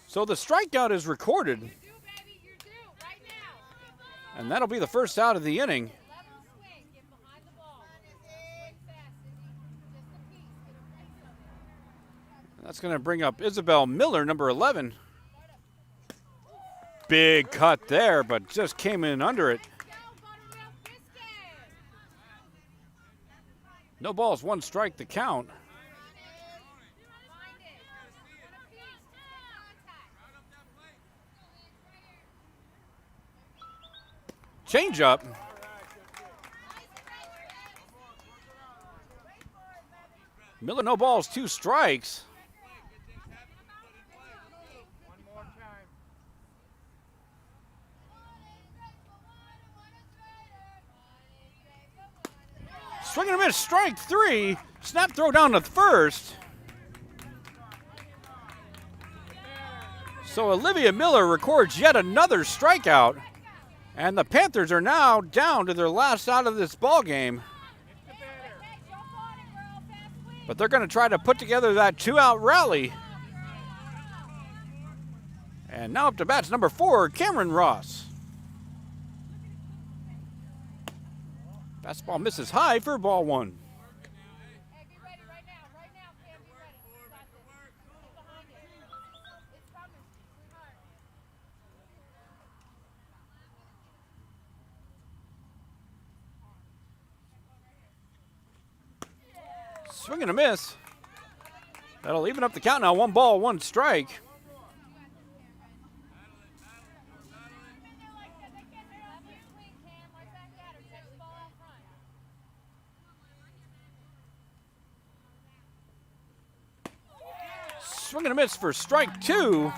So the strikeout is recorded. And that'll be the first out of the inning. That's going to bring up Isabel Miller, number 11. Big cut there, but just came in under it. No balls, 1 strike, the count. Change up. Miller, no balls, 2 strikes. Swing and a miss, strike 3. Snap throw down to first. So Olivia Miller records yet another strikeout. And the Panthers are now down to their last out of this ball game. But they're going to try to put together that 2-out rally. And now up to bats number 4, Cameron Ross. Fastball misses high for ball 1. Swing and a miss. That'll even up the count now. 1 ball, 1 strike. Swing and a miss for strike 2.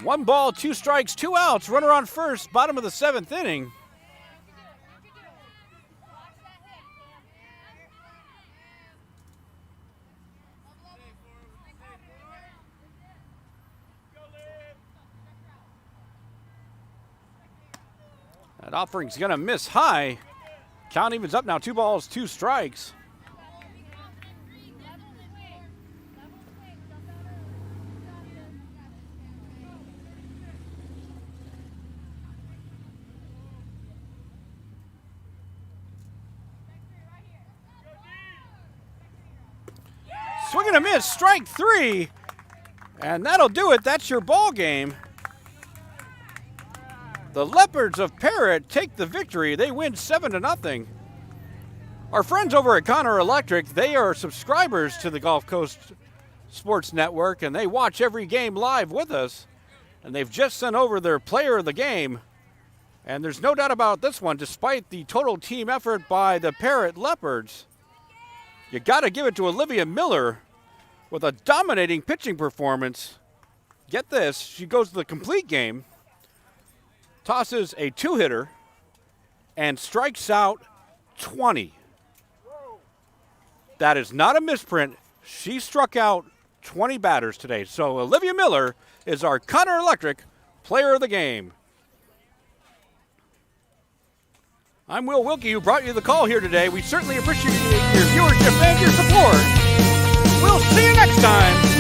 1 ball, 2 strikes, 2 outs. Runner on first, bottom of the 7th inning. That offering's going to miss high. Count evens up now. 2 balls, 2 strikes. Swing and a miss, strike 3. And that'll do it. That's your ball game. The Leopards of Parrott take the victory. They win 7-0. Our friends over at Connor Electric, they are subscribers to the Gulf Coast Sports Network, and they watch every game live with us. And they've just sent over their player of the game. And there's no doubt about this one, despite the total team effort by the Parrott Leopards. You got to give it to Olivia Miller with a dominating pitching performance. Get this, she goes to the complete game, tosses a 2-hitter, and strikes out 20. That is not a misprint. She struck out 20 batters today. So Olivia Miller is our Connor Electric player of the game. I'm Will Wilkie, who brought you the call here today. We certainly appreciate your viewership and your support. We'll see you next time.